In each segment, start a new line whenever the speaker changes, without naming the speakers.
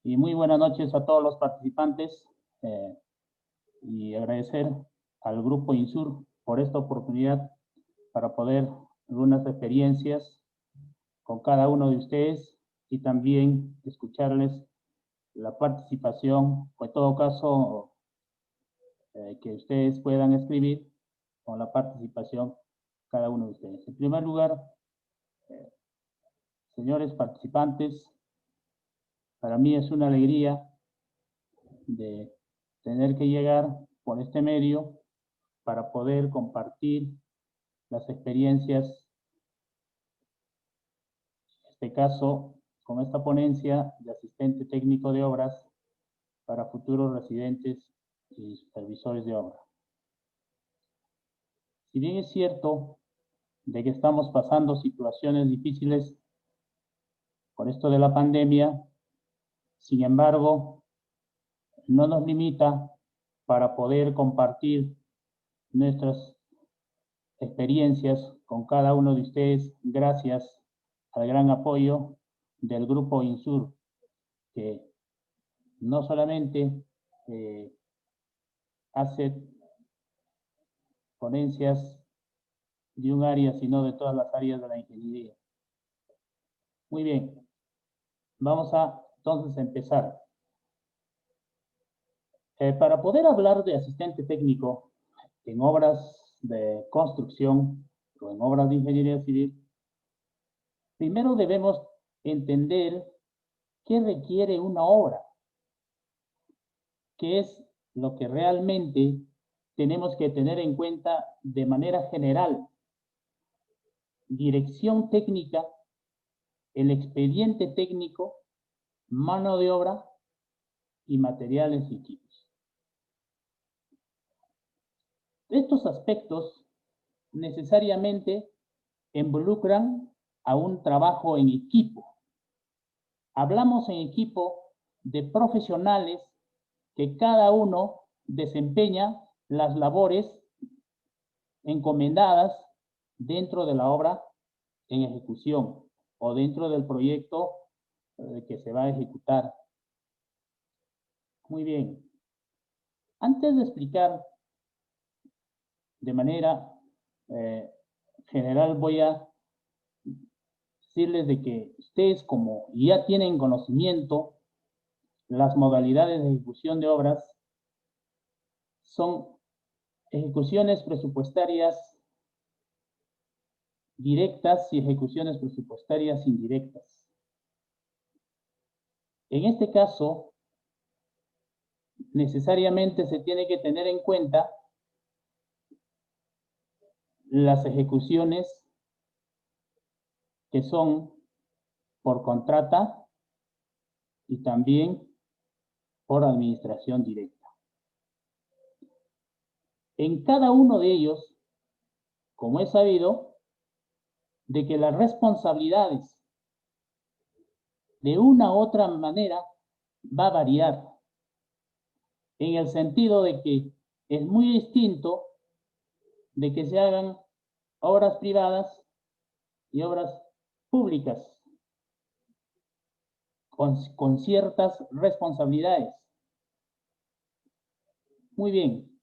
Y muy buenas noches a todos los participantes y agradecer al Grupo INSUR por esta oportunidad para poder algunas experiencias con cada uno de ustedes y también escucharles la participación, o en todo caso que ustedes puedan escribir con la participación cada uno de ustedes. En primer lugar, señores participantes, para mí es una alegría de tener que llegar por este medio para poder compartir las experiencias, en este caso, con esta ponencia de asistente técnico de obras para futuros residentes y supervisores de obra. Si bien es cierto de que estamos pasando situaciones difíciles por esto de la pandemia, sin embargo, no nos limita para poder compartir nuestras experiencias con cada uno de ustedes gracias al gran apoyo del Grupo INSUR, que no solamente hace ponencias de un área, sino de todas las áreas de la ingeniería. Muy bien, vamos a entonces empezar. Para poder hablar de asistente técnico en obras de construcción o en obras de ingeniería civil, primero debemos entender qué requiere una obra, qué es lo que realmente tenemos que tener en cuenta de manera general. Dirección técnica, el expediente técnico, mano de obra y materiales y equipos. Estos aspectos necesariamente involucran a un trabajo en equipo. Hablamos en equipo de profesionales que cada uno desempeña las labores encomendadas dentro de la obra en ejecución o dentro del proyecto que se va a ejecutar. Muy bien. Antes de explicar de manera general, voy a decirles de que ustedes, como ya tienen conocimiento, las modalidades de ejecución de obras son ejecuciones presupuestarias directas y ejecuciones presupuestarias indirectas. En este caso, necesariamente se tiene que tener en cuenta las ejecuciones que son por contrata y también por administración directa. En cada uno de ellos, como es sabido, de que las responsabilidades de una u otra manera va a variar, en el sentido de que es muy distinto de que se hagan obras privadas y obras públicas con ciertas responsabilidades. Muy bien,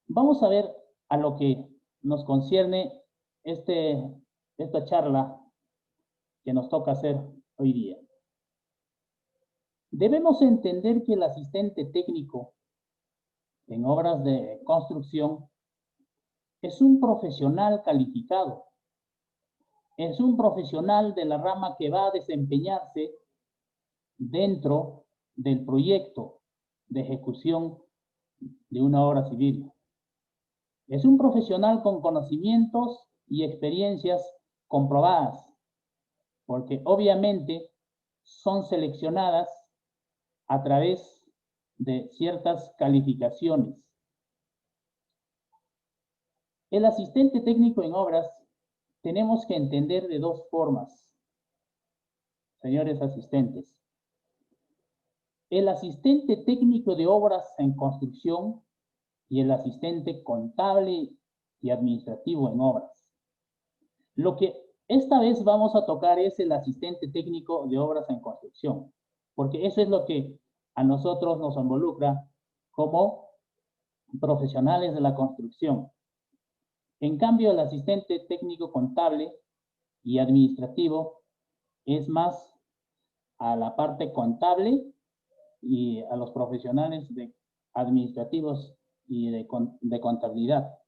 vamos a ver a lo que nos concierne esta charla que nos toca hacer hoy día. Debemos entender que el asistente técnico en obras de construcción es un profesional calificado, es un profesional de la rama que va a desempeñarse dentro del proyecto de ejecución de una obra civil. Es un profesional con conocimientos y experiencias comprobadas, porque obviamente son seleccionadas a través de ciertas calificaciones. El asistente técnico en obras tenemos que entender de dos formas, señores asistentes. El asistente técnico de obras en construcción y el asistente contable y administrativo en obras. Lo que esta vez vamos a tocar es el asistente técnico de obras en construcción. porque eso es lo que a nosotros nos involucra como profesionales de la construcción. En cambio, el asistente técnico contable y administrativo es más a la parte contable y a los profesionales administrativos y de contabilidad,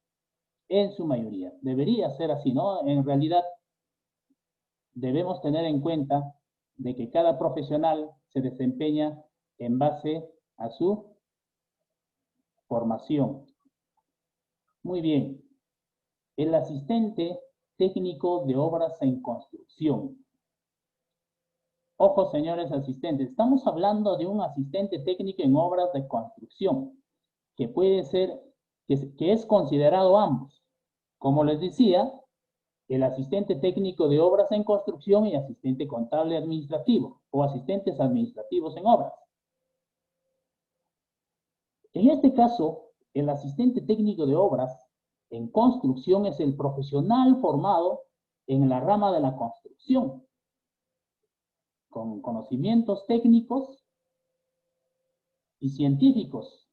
en su mayoría. Debería ser así, ¿no? En realidad, debemos tener en cuenta de que cada profesional se desempeña en base a su formación. Muy bien. El asistente técnico de obras en construcción. Ojo, señores asistentes, estamos hablando de un asistente técnico en obras de construcción, que puede ser, que es considerado ambos. Como les decía, el asistente técnico de obras en construcción y asistente contable administrativo, o asistentes administrativos en obras. En este caso, el asistente técnico de obras en construcción es el profesional formado en la rama de la construcción, con conocimientos técnicos y científicos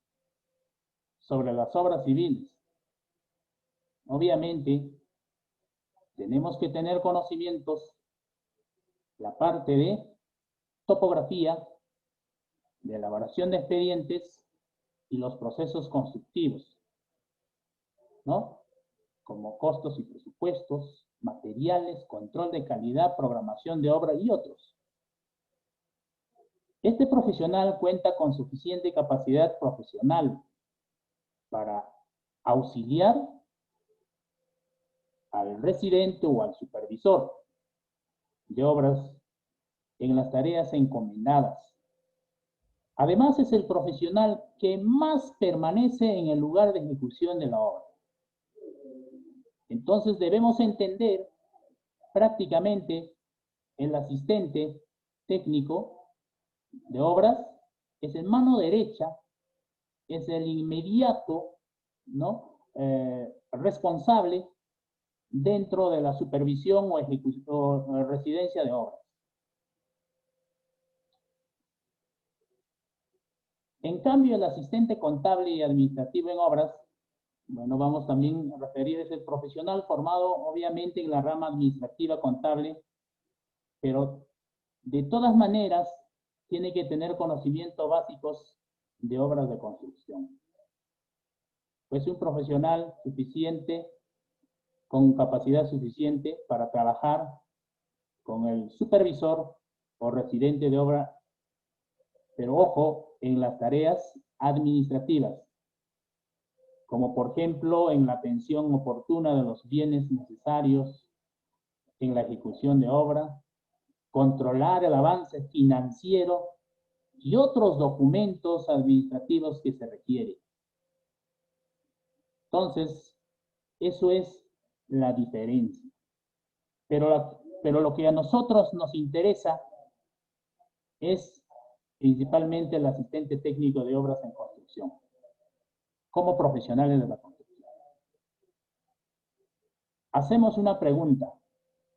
sobre las obras civiles. Obviamente, tenemos que tener conocimientos, la parte de topografía, de elaboración de expedientes y los procesos constructivos, ¿no? Como costos y presupuestos, materiales, control de calidad, programación de obra y otros. Este profesional cuenta con suficiente capacidad profesional para auxiliar al residente o al supervisor de obras en las tareas encomendadas. Además, es el profesional que más permanece en el lugar de ejecución de la obra. Entonces, debemos entender prácticamente el asistente técnico de obras es el mano derecha, es el inmediato, ¿no? Responsable dentro de la supervisión o ejecución o residencia de obras. En cambio, el asistente contable y administrativo en obras, bueno, vamos también a referir, es el profesional formado obviamente en la rama administrativa contable, pero de todas maneras tiene que tener conocimientos básicos de obras de construcción. Pues un profesional suficiente, con capacidad suficiente para trabajar con el supervisor o residente de obra, pero ojo, en las tareas administrativas, como por ejemplo en la atención oportuna de los bienes necesarios en la ejecución de obra, controlar el avance financiero y otros documentos administrativos que se requieren. Entonces, eso es la diferencia. Pero lo que a nosotros nos interesa es principalmente el asistente técnico de obras en construcción, como profesionales de la construcción. Hacemos una pregunta.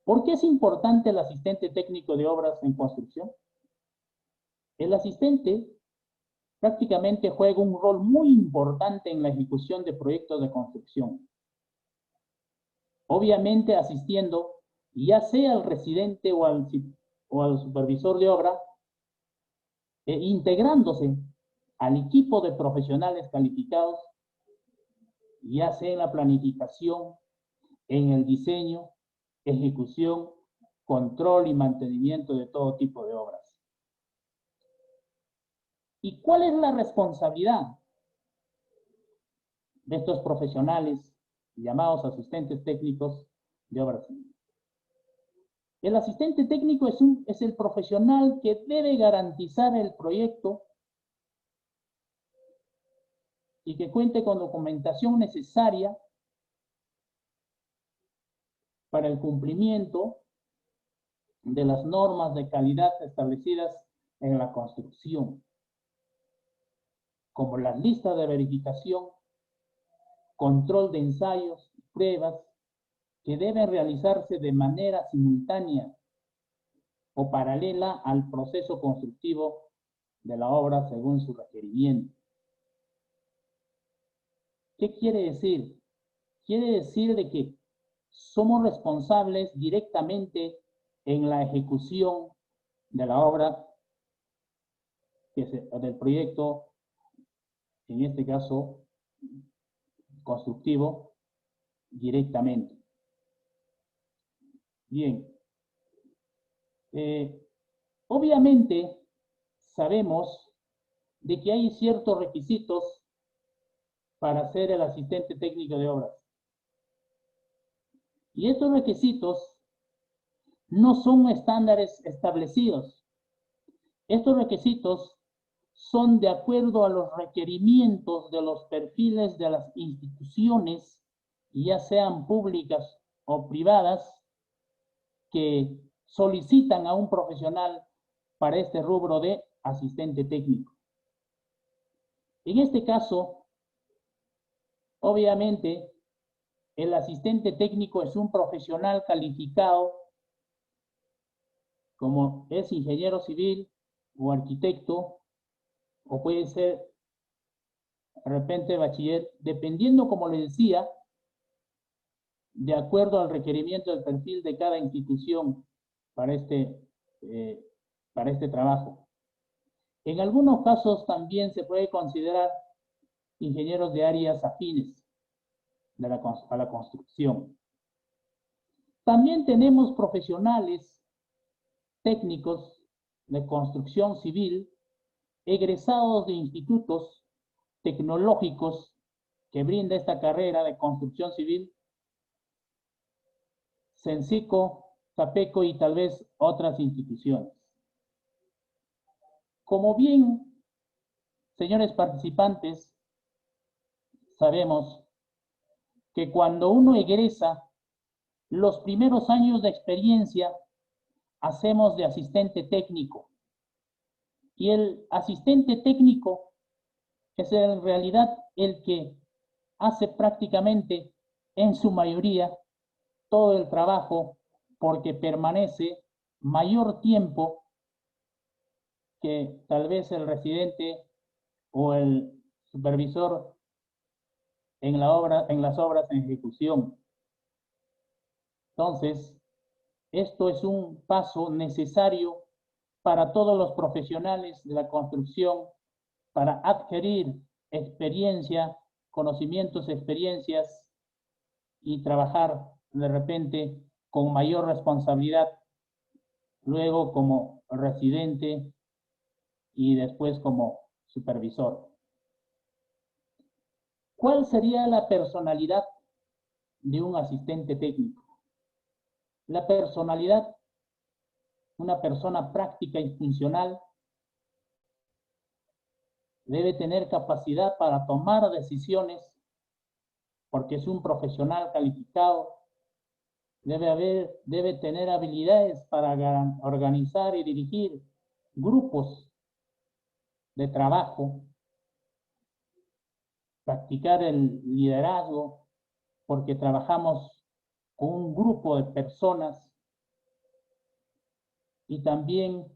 ¿Por qué es importante el asistente técnico de obras en construcción? El asistente prácticamente juega un rol muy importante en la ejecución de proyectos de construcción. Obviamente asistiendo ya sea al residente o al supervisor de obra, integrándose al equipo de profesionales calificados, ya sea en la planificación, en el diseño, ejecución, control y mantenimiento de todo tipo de obras. ¿Y cuál es la responsabilidad de estos profesionales llamados asistentes técnicos de obras civiles? El asistente técnico es el profesional que debe garantizar el proyecto y que cuente con documentación necesaria para el cumplimiento de las normas de calidad establecidas en la construcción, como las listas de verificación, control de ensayos y pruebas que deben realizarse de manera simultánea o paralela al proceso constructivo de la obra según su requerimiento. ¿Qué quiere decir? Quiere decir de que somos responsables directamente en la ejecución de la obra, del proyecto, en este caso constructivo, directamente. Bien. Obviamente sabemos de que hay ciertos requisitos para ser el asistente técnico de obras. Y estos requisitos no son estándares establecidos. Estos requisitos son de acuerdo a los requerimientos de los perfiles de las instituciones, ya sean públicas o privadas, que solicitan a un profesional para este rubro de asistente técnico. En este caso, obviamente, el asistente técnico es un profesional calificado, como es ingeniero civil o arquitecto, o puede ser de repente bachiller, dependiendo, como les decía, de acuerdo al requerimiento del perfil de cada institución para este trabajo. En algunos casos también se puede considerar ingenieros de áreas afines a la construcción. También tenemos profesionales técnicos de construcción civil egresados de institutos tecnológicos que brinda esta carrera de construcción civil, Sensico, Tapeco y tal vez otras instituciones. Como bien, señores participantes, sabemos que cuando uno egresa, los primeros años de experiencia hacemos de asistente técnico. Y el asistente técnico es en realidad el que hace prácticamente en su mayoría todo el trabajo, porque permanece mayor tiempo que tal vez el residente o el supervisor en las obras en ejecución. Entonces, esto es un paso necesario para todos los profesionales de la construcción para adquirir experiencia, conocimientos, experiencias y trabajar de repente con mayor responsabilidad, luego como residente y después como supervisor. ¿Cuál sería la personalidad de un asistente técnico? La personalidad, una persona práctica y funcional, debe tener capacidad para tomar decisiones porque es un profesional calificado, debe tener habilidades para organizar y dirigir grupos de trabajo, practicar el liderazgo, porque trabajamos con un grupo de personas, y también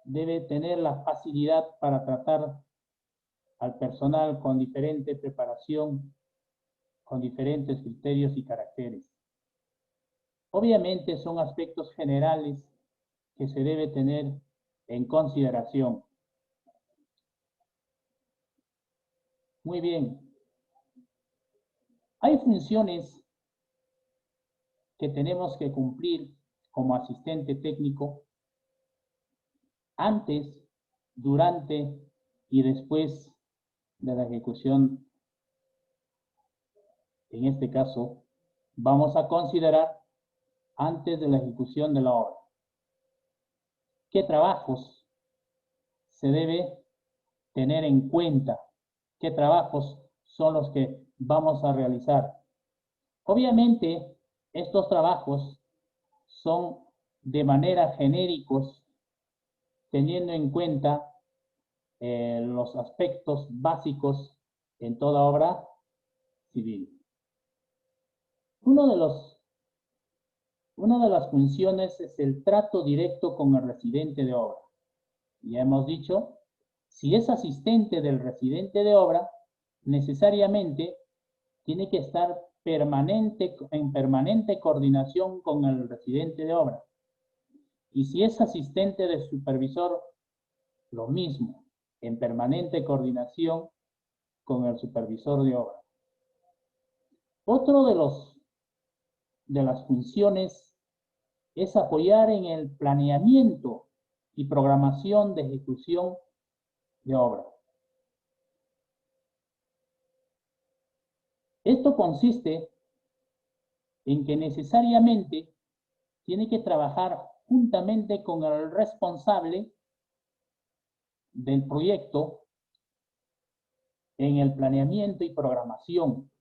debe tener la facilidad para tratar al personal con diferente preparación, con diferentes criterios y caracteres. Obviamente son aspectos generales que se debe tener en consideración. Muy bien. Hay funciones que tenemos que cumplir como asistente técnico antes, durante y después de la ejecución. En este caso, vamos a considerar antes de la ejecución de la obra. ¿Qué trabajos se debe tener en cuenta? ¿Qué trabajos son los que vamos a realizar? Obviamente, estos trabajos son de manera genéricos, teniendo en cuenta los aspectos básicos en toda obra civil. Una Una de las funciones es el trato directo con el residente de obra. Ya hemos dicho, si es asistente del residente de obra, necesariamente tiene que estar en permanente coordinación con el residente de obra. Y si es asistente de supervisor, lo mismo, en permanente coordinación con el supervisor de obra. Otro de las funciones es apoyar en el planeamiento y programación de ejecución de obra. Esto consiste en que necesariamente tiene que trabajar juntamente con el responsable del proyecto en el planeamiento y programación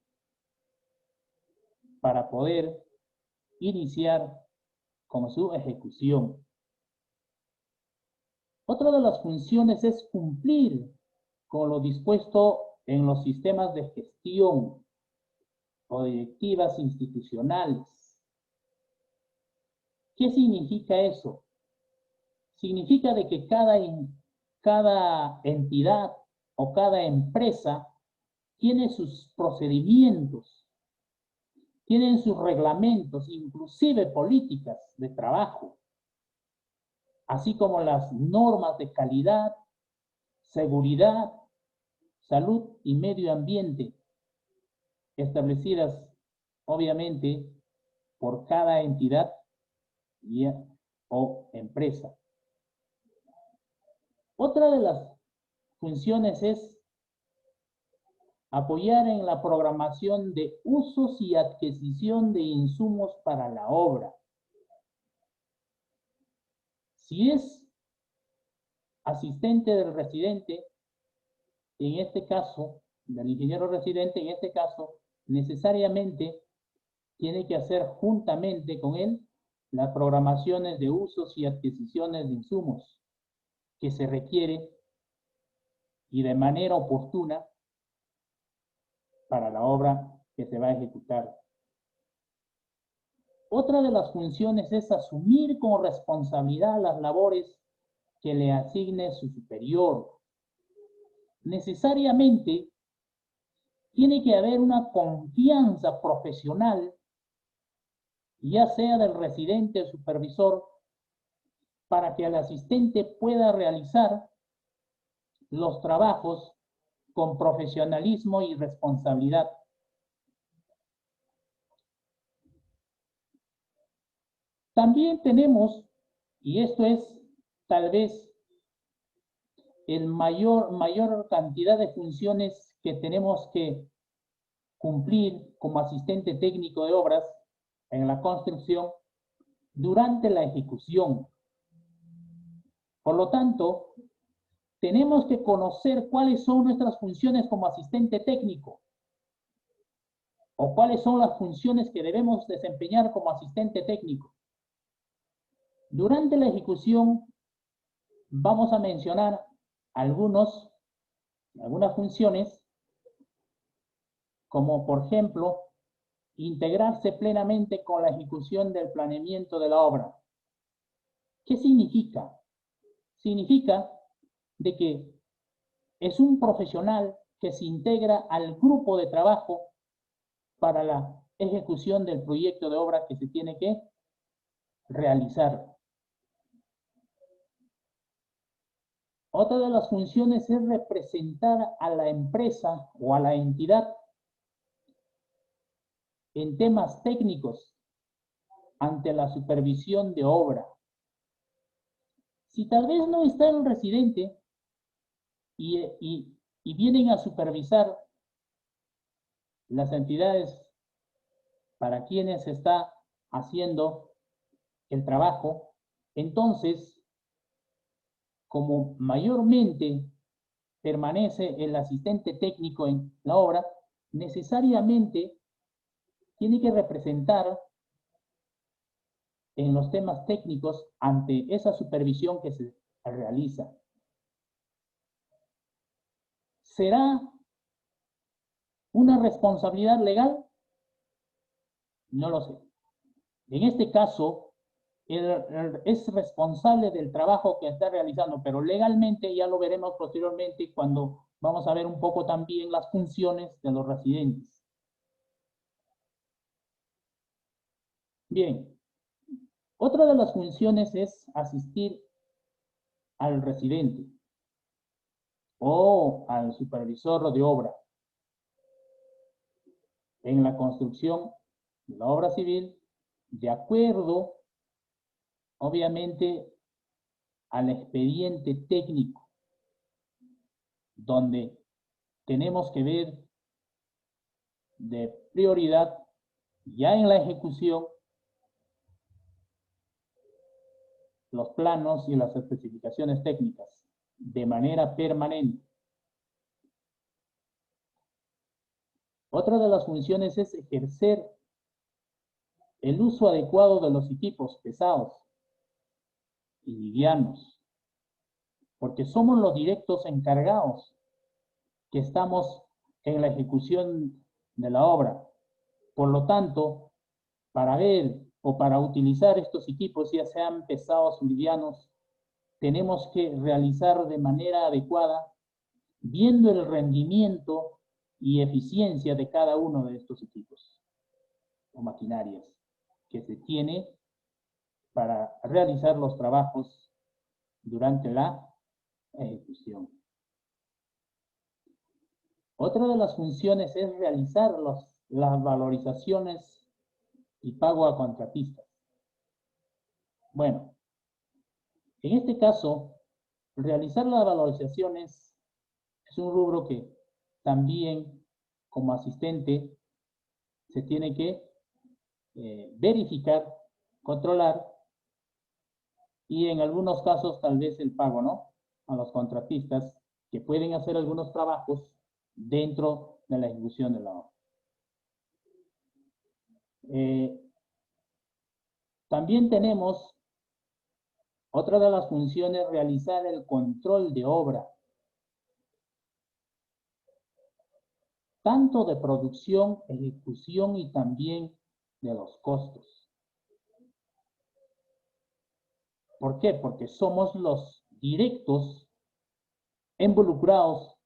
para poder iniciar con su ejecución. Otra de las funciones es cumplir con lo dispuesto en los sistemas de gestión o directivas institucionales. ¿Qué significa eso? Significa de que cada entidad o cada empresa tiene sus procedimientos, tienen sus reglamentos, inclusive políticas de trabajo, así como las normas de calidad, seguridad, salud y medio ambiente, establecidas obviamente por cada entidad o empresa. Otra de las funciones es apoyar en la programación de usos y adquisición de insumos para la obra. Si es asistente del residente, en este caso, del ingeniero residente, en este caso, necesariamente tiene que hacer juntamente con él las programaciones de usos y adquisiciones de insumos que se requiere y de manera oportuna para la obra que se va a ejecutar. Otra de las funciones es asumir con responsabilidad las labores que le asigne su superior. Necesariamente tiene que haber una confianza profesional, ya sea del residente o supervisor, para que el asistente pueda realizar los trabajos con profesionalismo y responsabilidad. También tenemos, y esto es tal vez el mayor cantidad de funciones que tenemos que cumplir como asistente técnico de obras en la construcción durante la ejecución. Por lo tanto, tenemos que conocer cuáles son nuestras funciones como asistente técnico o cuáles son las funciones que debemos desempeñar como asistente técnico. Durante la ejecución vamos a mencionar algunas funciones, como por ejemplo, integrarse plenamente con la ejecución del planeamiento de la obra. ¿Qué significa? Significa de que es un profesional que se integra al grupo de trabajo para la ejecución del proyecto de obra que se tiene que realizar. Otra de las funciones es representar a la empresa o a la entidad en temas técnicos ante la supervisión de obra. Si tal vez no está el residente y vienen a supervisar las entidades para quienes se está haciendo el trabajo, entonces, como mayormente permanece el asistente técnico en la obra, necesariamente tiene que representar en los temas técnicos ante esa supervisión que se realiza. ¿Será una responsabilidad legal? No lo sé. En este caso, es responsable del trabajo que está realizando, pero legalmente ya lo veremos posteriormente cuando vamos a ver un poco también las funciones de los residentes. Bien, otra de las funciones es asistir al residente o al supervisor de obra en la construcción de la obra civil, de acuerdo, obviamente, al expediente técnico, donde tenemos que ver de prioridad ya en la ejecución los planos y las especificaciones técnicas de manera permanente. Otra de las funciones es ejercer el uso adecuado de los equipos pesados y livianos, porque somos los directos encargados que estamos en la ejecución de la obra. Por lo tanto, para ver o para utilizar estos equipos, ya sean pesados o livianos, tenemos que realizar de manera adecuada, viendo el rendimiento y eficiencia de cada uno de estos equipos o maquinarias que se tiene para realizar los trabajos durante la ejecución. Otra de las funciones es realizar las valorizaciones y pago a contratistas. Bueno, en este caso, realizar las valorizaciones es un rubro que también como asistente se tiene que verificar, controlar y en algunos casos tal vez el pago, ¿no? A los contratistas que pueden hacer algunos trabajos dentro de la ejecución de la obra. También tenemos otra de las funciones, realizar el control de obra, tanto de producción, ejecución y también de los costos. ¿Por qué? Porque somos los directos involucrados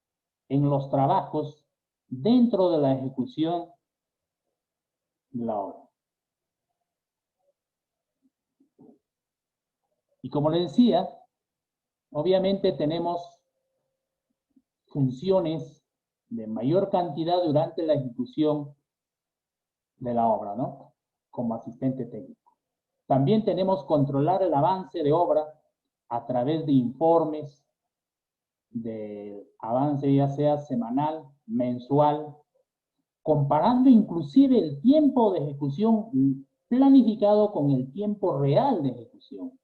en los trabajos dentro de la ejecución de la obra. Y como les decía, obviamente tenemos funciones de mayor cantidad durante la ejecución de la obra, ¿no? Como asistente técnico. También tenemos controlar el avance de obra a través de informes de avance, ya sea semanal, mensual, comparando inclusive el tiempo de ejecución planificado con el tiempo real de ejecución.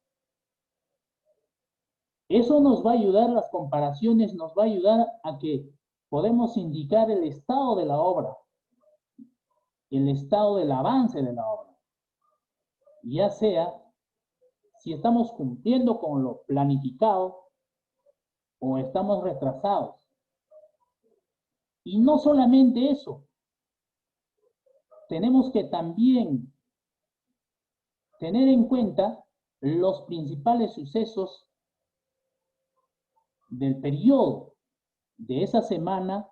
Eso nos va a ayudar, las comparaciones nos va a ayudar a que podemos indicar el estado de la obra, el estado del avance de la obra, ya sea si estamos cumpliendo con lo planificado o estamos retrasados. Y no solamente eso, tenemos que también tener en cuenta los principales sucesos del periodo de esa semana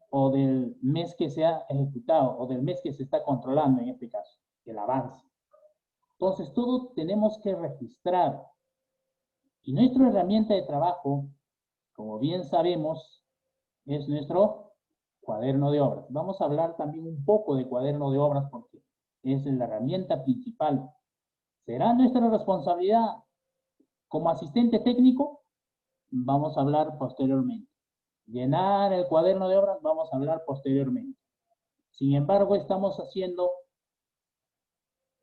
o del mes que se ha ejecutado o del mes que se está controlando en este caso, el avance. Entonces, todo tenemos que registrar. Y nuestra herramienta de trabajo, como bien sabemos, es nuestro cuaderno de obras. Vamos a hablar también un poco de cuaderno de obras porque es la herramienta principal. ¿Será nuestra responsabilidad como asistente técnico? Vamos a hablar posteriormente. Llenar el cuaderno de obras, vamos a hablar posteriormente. Sin embargo, estamos haciendo,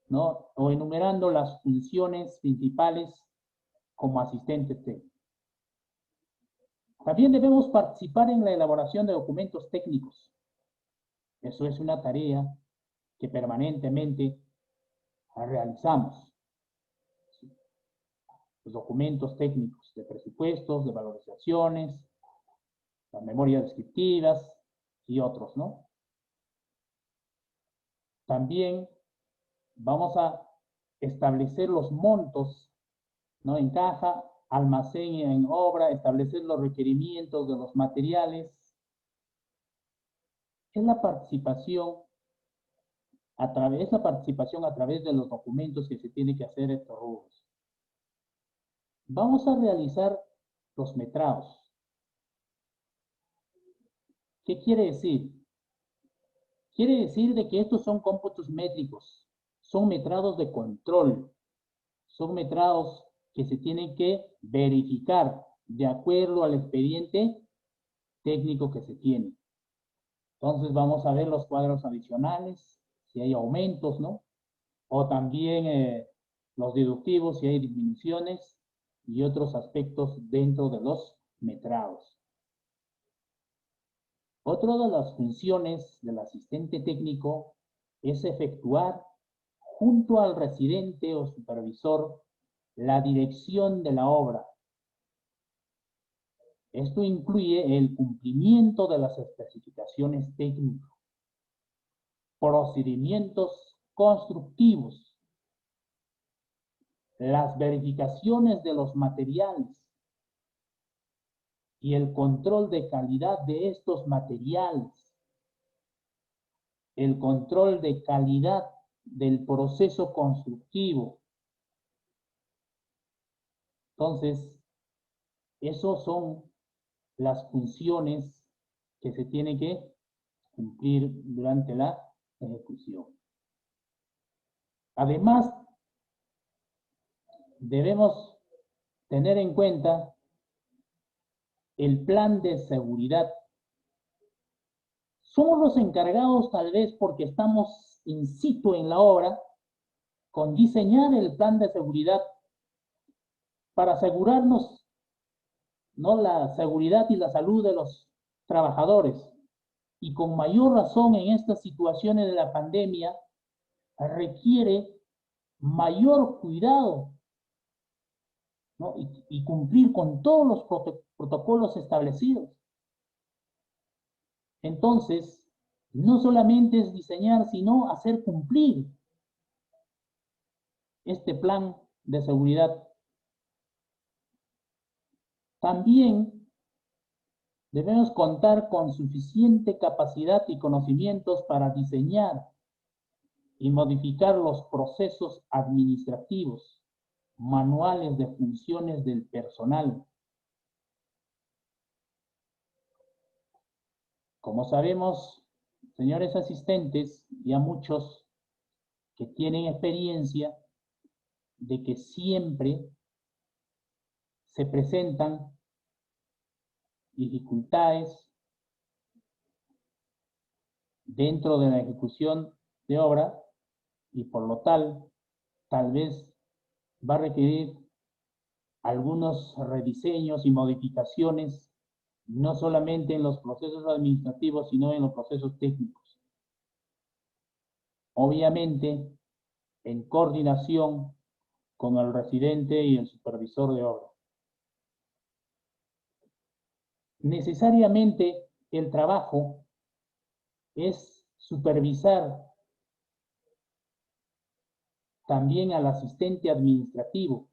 ¿no? O enumerando las funciones principales como asistente técnico. También debemos participar en la elaboración de documentos técnicos. Eso es una tarea que permanentemente realizamos. Los documentos técnicos de presupuestos, de valorizaciones, las memorias descriptivas y otros, ¿no? También vamos a establecer los montos, ¿no? En caja, almacén y en obra, establecer los requerimientos de los materiales. Es la participación a través de los documentos que se tiene que hacer estos rubros. Vamos a realizar los metrados. ¿Qué quiere decir? Quiere decir de que estos son cómputos métricos, son metrados de control, son metrados que se tienen que verificar de acuerdo al expediente técnico que se tiene. Entonces vamos a ver los cuadros adicionales, si hay aumentos, ¿no? O también los deductivos, si hay disminuciones y otros aspectos dentro de los metrados. Otra de las funciones del asistente técnico es efectuar junto al residente o supervisor la dirección de la obra. Esto incluye el cumplimiento de las especificaciones técnicas, procedimientos constructivos, las verificaciones de los materiales y el control de calidad de estos materiales, el control de calidad del proceso constructivo. Entonces, esos son las funciones que se tienen que cumplir durante la ejecución. Además, debemos tener en cuenta el plan de seguridad. Somos los encargados, tal vez porque estamos in situ en la obra, con diseñar el plan de seguridad para asegurarnos, ¿no?, la seguridad y la salud de los trabajadores. Y con mayor razón en estas situaciones de la pandemia, requiere mayor cuidado, ¿no? y cumplir con todos los protocolos establecidos. Entonces, no solamente es diseñar, sino hacer cumplir este plan de seguridad. También debemos contar con suficiente capacidad y conocimientos para diseñar y modificar los procesos administrativos, manuales de funciones del personal. Como sabemos, señores asistentes, ya muchos que tienen experiencia de que siempre se presentan dificultades dentro de la ejecución de obra y por lo tal vez va a requerir algunos rediseños y modificaciones, no solamente en los procesos administrativos, sino en los procesos técnicos. Obviamente, en coordinación con el residente y el supervisor de obra. Necesariamente el trabajo es supervisar también al asistente administrativo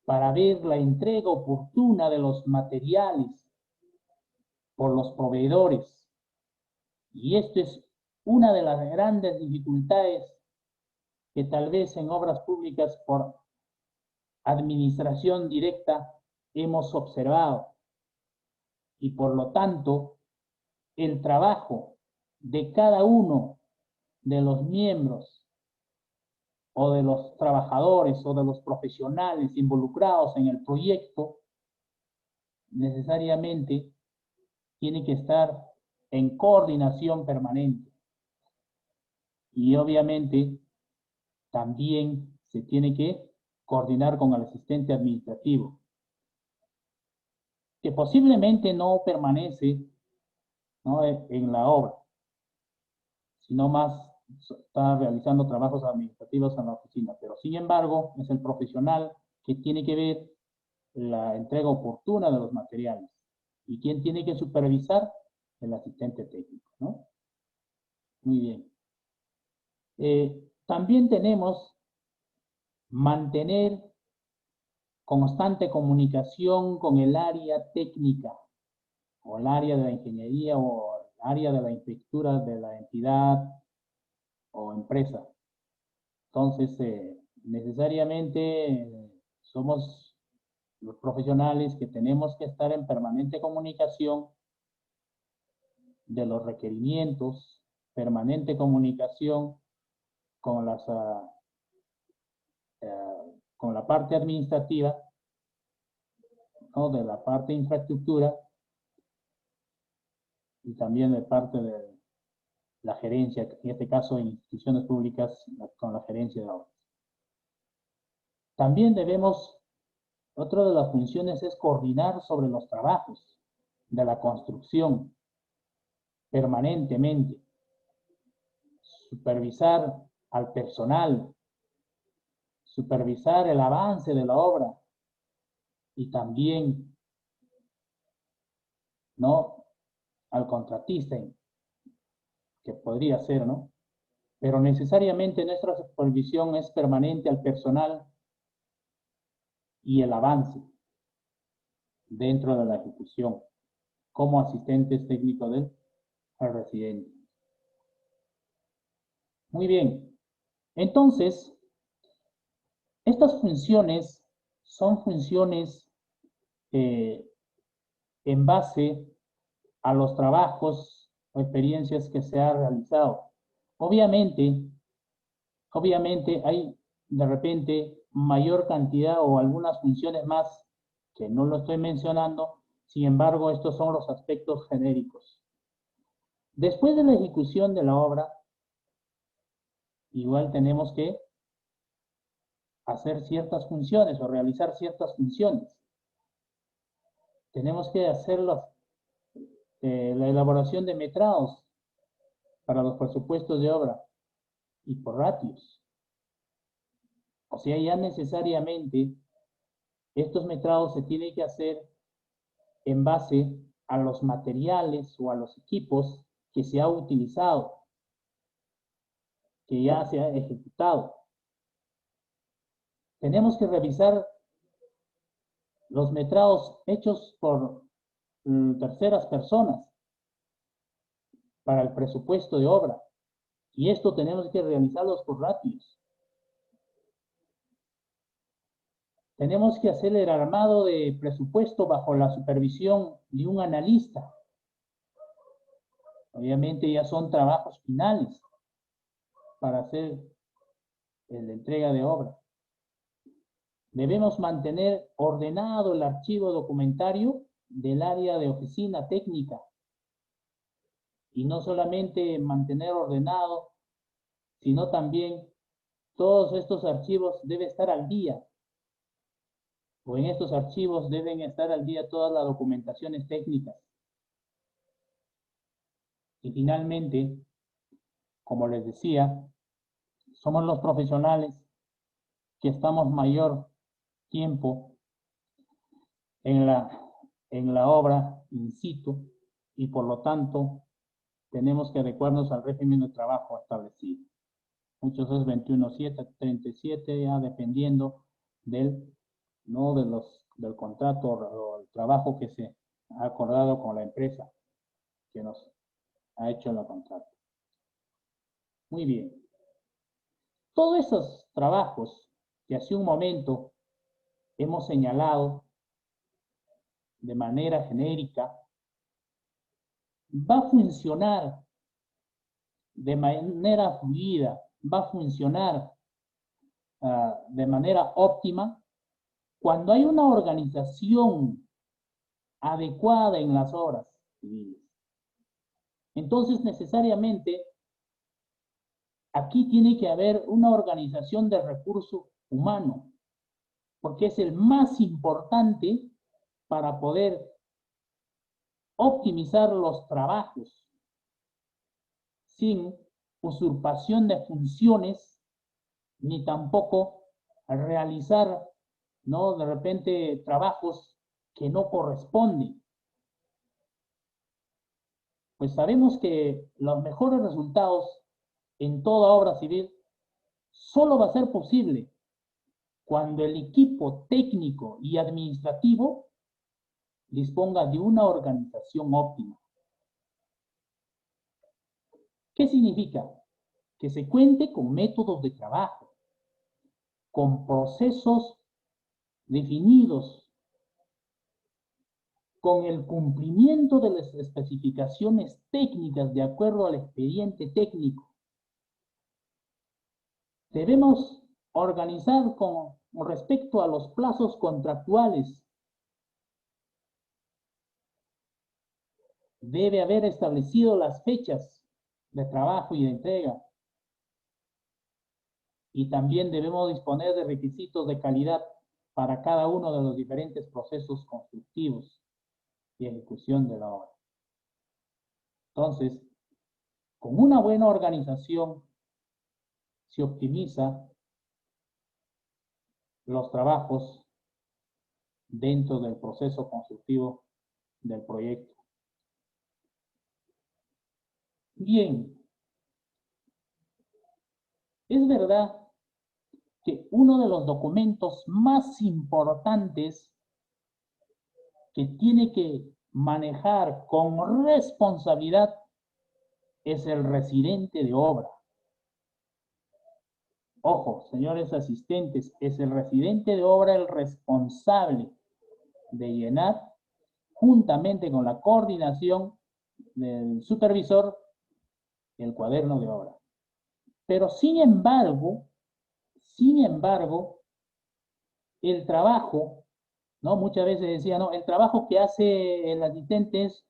para ver la entrega oportuna de los materiales por los proveedores. Y esto es una de las grandes dificultades que tal vez en obras públicas por administración directa hemos observado. Y por lo tanto, el trabajo de cada uno de los miembros o de los trabajadores o de los profesionales involucrados en el proyecto necesariamente tiene que estar en coordinación permanente. Y obviamente también se tiene que coordinar con el asistente administrativo, que posiblemente no permanece, ¿no?, en la obra, sino más está realizando trabajos administrativos en la oficina, pero sin embargo es el profesional que tiene que ver la entrega oportuna de los materiales. ¿Y quién tiene que supervisar? El asistente técnico, ¿no? Muy bien. También tenemos mantener constante comunicación con el área técnica o el área de la ingeniería o el área de la infraestructura de la entidad o empresa. Entonces, necesariamente somos los profesionales que tenemos que estar en permanente comunicación de los requerimientos, permanente comunicación con con la parte administrativa, ¿no? De la parte de infraestructura y también de parte de la gerencia, en este caso en instituciones públicas, con la gerencia de obras. También otra de las funciones es coordinar sobre los trabajos de la construcción permanentemente, supervisar al personal, supervisar el avance de la obra y también, ¿no? Al contratista, que podría ser, ¿no? Pero necesariamente nuestra supervisión es permanente al personal y el avance dentro de la ejecución como asistentes técnicos del residente. Muy bien. Entonces, estas funciones son funciones en base a los trabajos o experiencias que se ha realizado. Obviamente hay de repente mayor cantidad o algunas funciones más que no lo estoy mencionando, sin embargo, estos son los aspectos genéricos. Después de la ejecución de la obra, igual tenemos que hacer ciertas funciones o realizar ciertas funciones. Tenemos que hacer la elaboración de metrados para los presupuestos de obra y por ratios. O sea, ya necesariamente estos metrados se tienen que hacer en base a los materiales o a los equipos que se ha utilizado, que ya se ha ejecutado. Tenemos que revisar los metrados hechos por terceras personas para el presupuesto de obra. Y esto tenemos que realizarlos por ratios. Tenemos que hacer el armado de presupuesto bajo la supervisión de un analista. Obviamente ya son trabajos finales para hacer la entrega de obra. Debemos mantener ordenado el archivo documentario del área de oficina técnica. Y no solamente mantener ordenado, sino también todos estos archivos deben estar al día. O en estos archivos deben estar al día todas las documentaciones técnicas. Y finalmente, como les decía, somos los profesionales que estamos mayor tiempo en la obra in situ y por lo tanto tenemos que adecuarnos al régimen de trabajo establecido. Muchos es 21.7, 37, ya dependiendo del contrato o el trabajo que se ha acordado con la empresa que nos ha hecho el contrato. Muy bien. Todos esos trabajos que hace un momento hemos señalado de manera genérica, va a funcionar de manera fluida, va a funcionar de manera óptima cuando hay una organización adecuada en las obras civiles. Entonces, necesariamente, aquí tiene que haber una organización de recurso humano, porque es el más importante para poder optimizar los trabajos sin usurpación de funciones, ni tampoco realizar, ¿no? De repente trabajos que no corresponden. Pues sabemos que los mejores resultados en toda obra civil solo va a ser posible cuando el equipo técnico y administrativo disponga de una organización óptima. ¿Qué significa? Que se cuente con métodos de trabajo, con procesos definidos, con el cumplimiento de las especificaciones técnicas de acuerdo al expediente técnico. Debemos organizar con respecto a los plazos contractuales. Debe haber establecido las fechas de trabajo y de entrega. Y también debemos disponer de requisitos de calidad para cada uno de los diferentes procesos constructivos y ejecución de la obra. Entonces, con una buena organización se optimiza los trabajos dentro del proceso constructivo del proyecto. Bien, es verdad que uno de los documentos más importantes que tiene que manejar con responsabilidad es el residente de obra. Ojo, señores asistentes, es el residente de obra el responsable de llenar, juntamente con la coordinación del supervisor, el cuaderno de obra. Pero sin embargo, el trabajo, ¿no? Muchas veces decía, no, el trabajo que hace el asistente es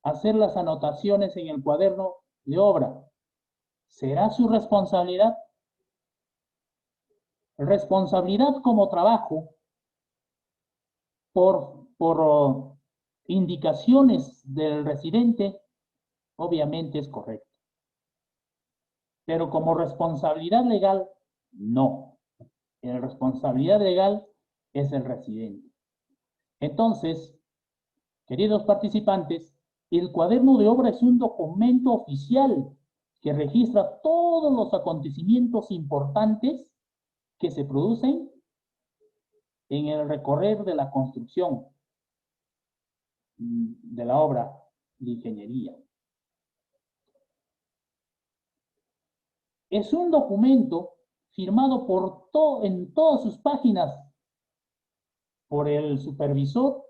hacer las anotaciones en el cuaderno de obra. ¿Será su responsabilidad? Responsabilidad como trabajo por indicaciones del residente, obviamente es correcto. Pero como responsabilidad legal, no. La responsabilidad legal es el residente. Entonces, queridos participantes, el cuaderno de obra es un documento oficial que registra todos los acontecimientos importantes que se producen en el recorrer de la construcción de la obra de ingeniería. Es un documento firmado en todas sus páginas por el supervisor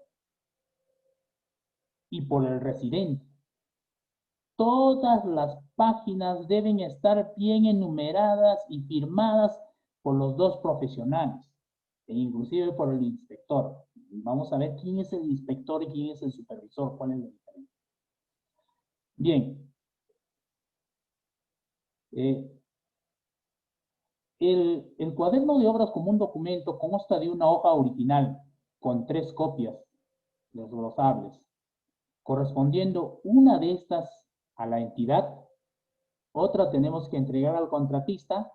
y por el residente. Todas las páginas deben estar bien enumeradas y firmadas por los dos profesionales, e inclusive por el inspector. Vamos a ver quién es el inspector y quién es el supervisor, cuál es la diferencia. Bien. El cuaderno de obras como un documento consta de una hoja original con 3 copias desglosables, correspondiendo una de estas a la entidad, otra tenemos que entregar al contratista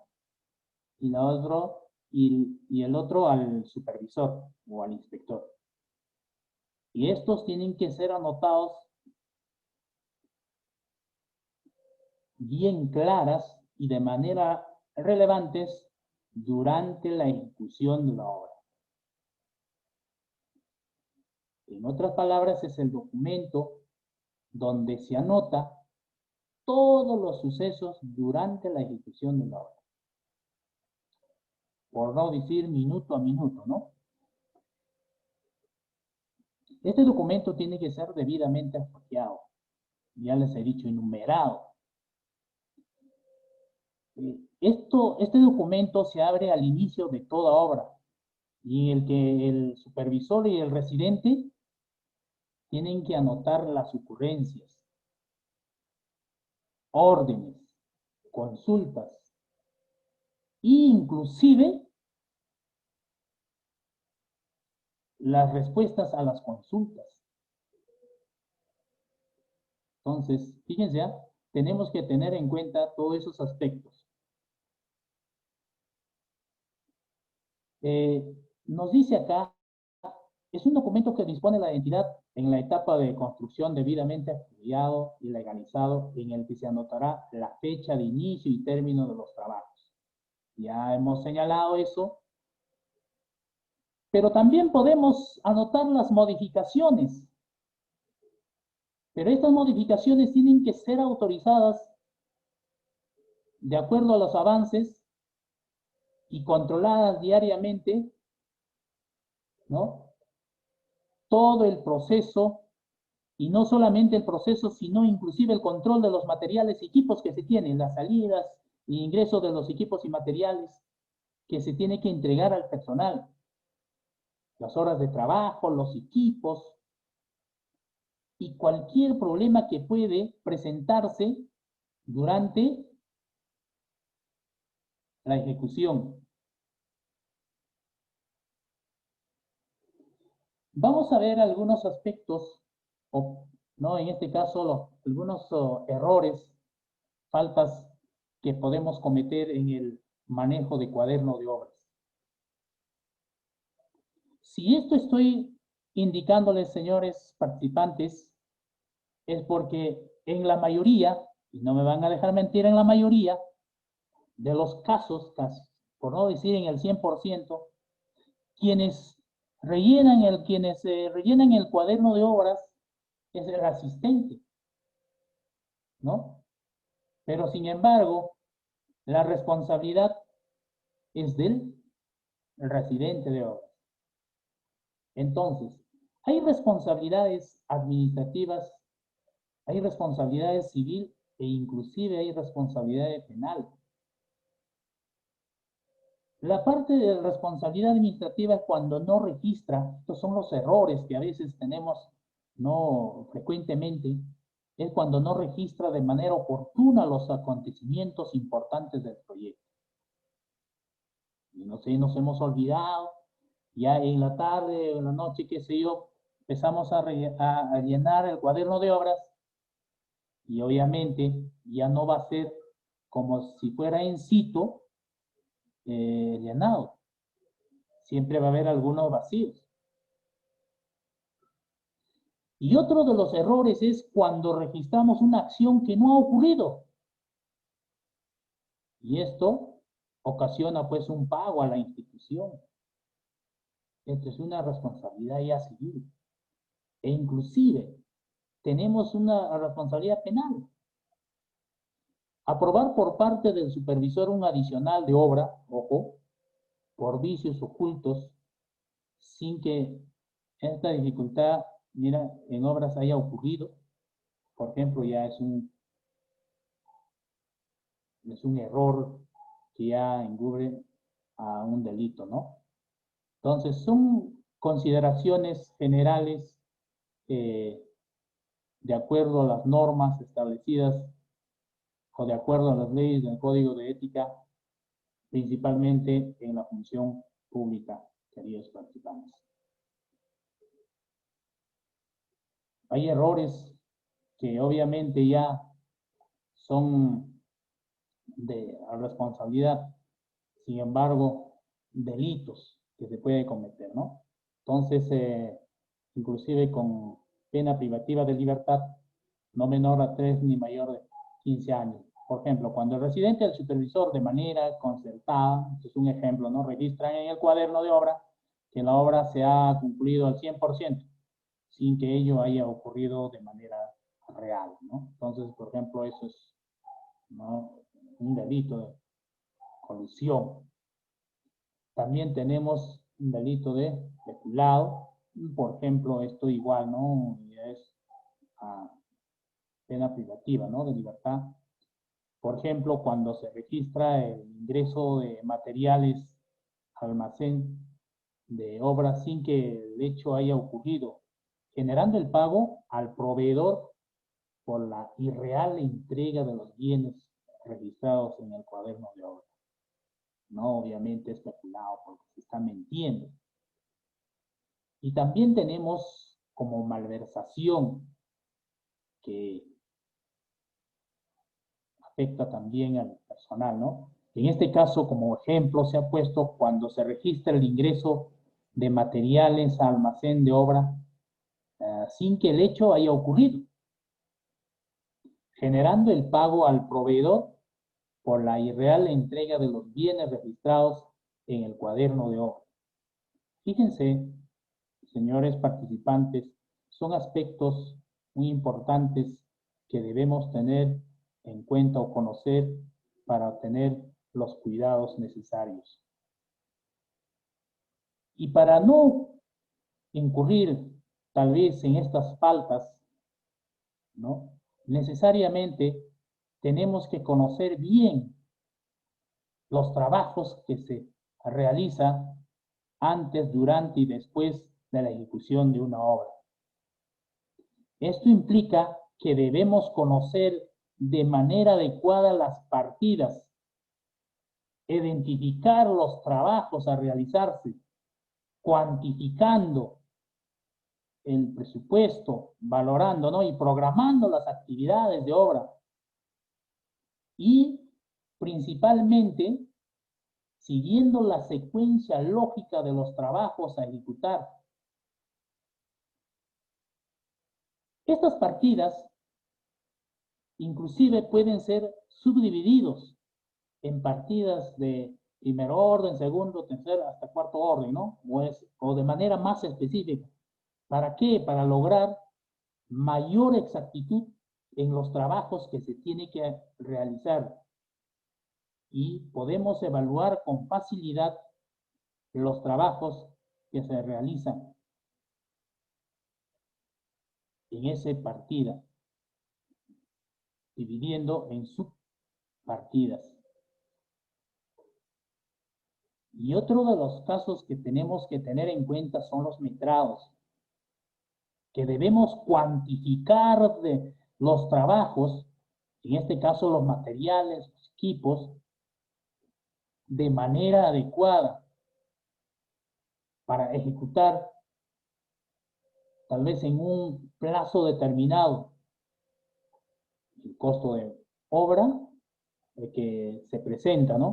y el otro al supervisor o al inspector. Y estos tienen que ser anotados bien claras y de manera relevantes durante la ejecución de la obra. En otras palabras, es el documento donde se anota todos los sucesos durante la ejecución de la obra. Por no decir minuto a minuto, ¿no? Este documento tiene que ser debidamente asociado. Ya les he dicho, enumerado. Este documento se abre al inicio de toda obra y en el que el supervisor y el residente tienen que anotar las ocurrencias, órdenes, consultas e inclusive las respuestas a las consultas. Entonces, fíjense, tenemos que tener en cuenta todos esos aspectos. Nos dice acá, es un documento que dispone la entidad en la etapa de construcción debidamente estudiado y legalizado, en el que se anotará la fecha de inicio y término de los trabajos. Ya hemos señalado eso. Pero también podemos anotar las modificaciones. Pero estas modificaciones tienen que ser autorizadas de acuerdo a los avances y controladas diariamente, ¿no? Todo el proceso, y no solamente el proceso, sino inclusive el control de los materiales y equipos que se tienen, las salidas y ingresos de los equipos y materiales que se tiene que entregar al personal, las horas de trabajo, los equipos y cualquier problema que puede presentarse durante la ejecución. Vamos a ver algunos aspectos, ¿no? En este caso, algunos errores, faltas que podemos cometer en el manejo de cuaderno de obras. Si esto estoy indicándoles, señores participantes, es porque en la mayoría, y no me van a dejar mentir, en la mayoría de los casos, casi, por no decir en el 100%, quienes rellenan el cuaderno de obras es el asistente, ¿no? Pero sin embargo, la responsabilidad es del residente de obras. Entonces, hay responsabilidades administrativas, hay responsabilidades civil e inclusive hay responsabilidad penal. La parte de responsabilidad administrativa es cuando no registra, estos son los errores que a veces tenemos no frecuentemente, es cuando no registra de manera oportuna los acontecimientos importantes del proyecto. Y no sé, nos hemos olvidado, ya en la tarde o en la noche, qué sé yo, empezamos a llenar el cuaderno de obras y obviamente ya no va a ser como si fuera en sitio llenado. Siempre va a haber algunos vacíos. Y otro de los errores es cuando registramos una acción que no ha ocurrido. Y esto ocasiona pues un pago a la institución. Esto es una responsabilidad ya civil. E inclusive tenemos una responsabilidad penal. Aprobar por parte del supervisor un adicional de obra, ojo, por vicios ocultos, sin que esta dificultad, mira, en obras haya ocurrido. Por ejemplo, ya es un error que ya encubre a un delito, ¿no? Entonces, son consideraciones generales de acuerdo a las normas establecidas o de acuerdo a las leyes del Código de Ética, principalmente en la función pública, queridos participantes. Hay errores que obviamente ya son de responsabilidad, sin embargo, delitos que se puede cometer, ¿no? Entonces, inclusive con pena privativa de libertad, no menor a 3 ni mayor de 15 años. Por ejemplo, cuando el residente y el supervisor de manera concertada, esto es un ejemplo, ¿no? Registran en el cuaderno de obra que la obra se ha cumplido al 100%, sin que ello haya ocurrido de manera real, ¿no? Entonces, por ejemplo, eso es, ¿no?, un delito de colusión. También tenemos un delito de peculado. Por ejemplo, esto igual, ¿no? Es pena privativa, ¿no?, de libertad. Por ejemplo, cuando se registra el ingreso de materiales al almacén de obras sin que el hecho haya ocurrido, generando el pago al proveedor por la irreal entrega de los bienes registrados en el cuaderno de obra. No, obviamente es peculado porque se está mintiendo. Y también tenemos como malversación, que afecta también al personal, ¿no? En este caso, como ejemplo, se ha puesto cuando se registra el ingreso de materiales a almacén de obra sin que el hecho haya ocurrido, generando el pago al proveedor por la irreal entrega de los bienes registrados en el cuaderno de obra. Fíjense, señores participantes, son aspectos muy importantes que debemos tener en cuenta o conocer para obtener los cuidados necesarios. Y para no incurrir tal vez en estas faltas, ¿no? Necesariamente tenemos que conocer bien los trabajos que se realizan antes, durante y después de la ejecución de una obra. Esto implica que debemos conocer de manera adecuada las partidas, identificar los trabajos a realizarse, cuantificando el presupuesto, valorando, ¿no? Y programando las actividades de obra. Y principalmente siguiendo la secuencia lógica de los trabajos a ejecutar. Estas partidas inclusive pueden ser subdivididos en partidas de primer orden, segundo, tercer, hasta cuarto orden, ¿no? O de manera más específica. ¿Para qué? Para lograr mayor exactitud en los trabajos que se tiene que realizar. Y podemos evaluar con facilidad los trabajos que se realizan en esa partida, dividiendo en subpartidas. Y otro de los casos que tenemos que tener en cuenta son los metrados, que debemos cuantificar de los trabajos, en este caso los materiales, los equipos, de manera adecuada para ejecutar tal vez en un plazo determinado el costo de obra que se presenta, ¿no?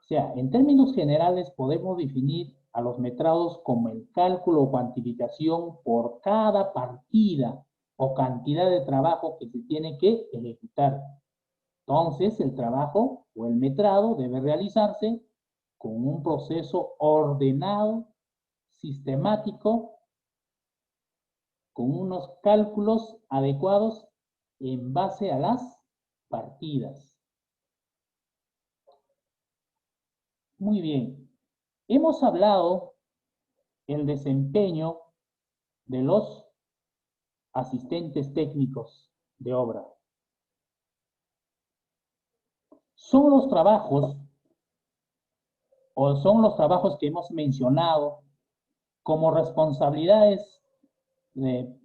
O sea, en términos generales podemos definir a los metrados como el cálculo o cuantificación por cada partida o cantidad de trabajo que se tiene que ejecutar. Entonces, el trabajo o el metrado debe realizarse con un proceso ordenado, sistemático, con unos cálculos adecuados en base a las partidas. Muy bien. Hemos hablado del desempeño de los asistentes técnicos de obra. Son los trabajos que hemos mencionado como responsabilidades de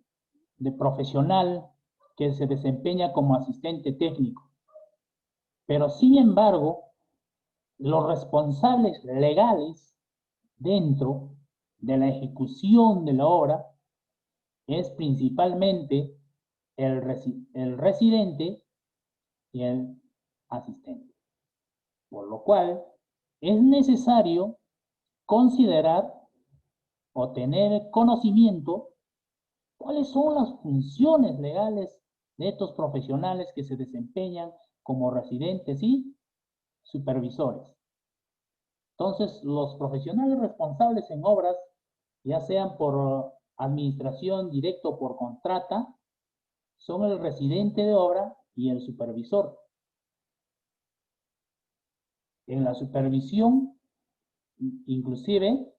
profesional que se desempeña como asistente técnico. Pero sin embargo, los responsables legales dentro de la ejecución de la obra es principalmente el residente y el asistente. Por lo cual, es necesario considerar o tener conocimiento cuáles son las funciones legales de estos profesionales que se desempeñan como residentes y supervisores. Entonces, los profesionales responsables en obras, ya sean por administración directa o por contrata, son el residente de obra y el supervisor. En la supervisión, inclusive,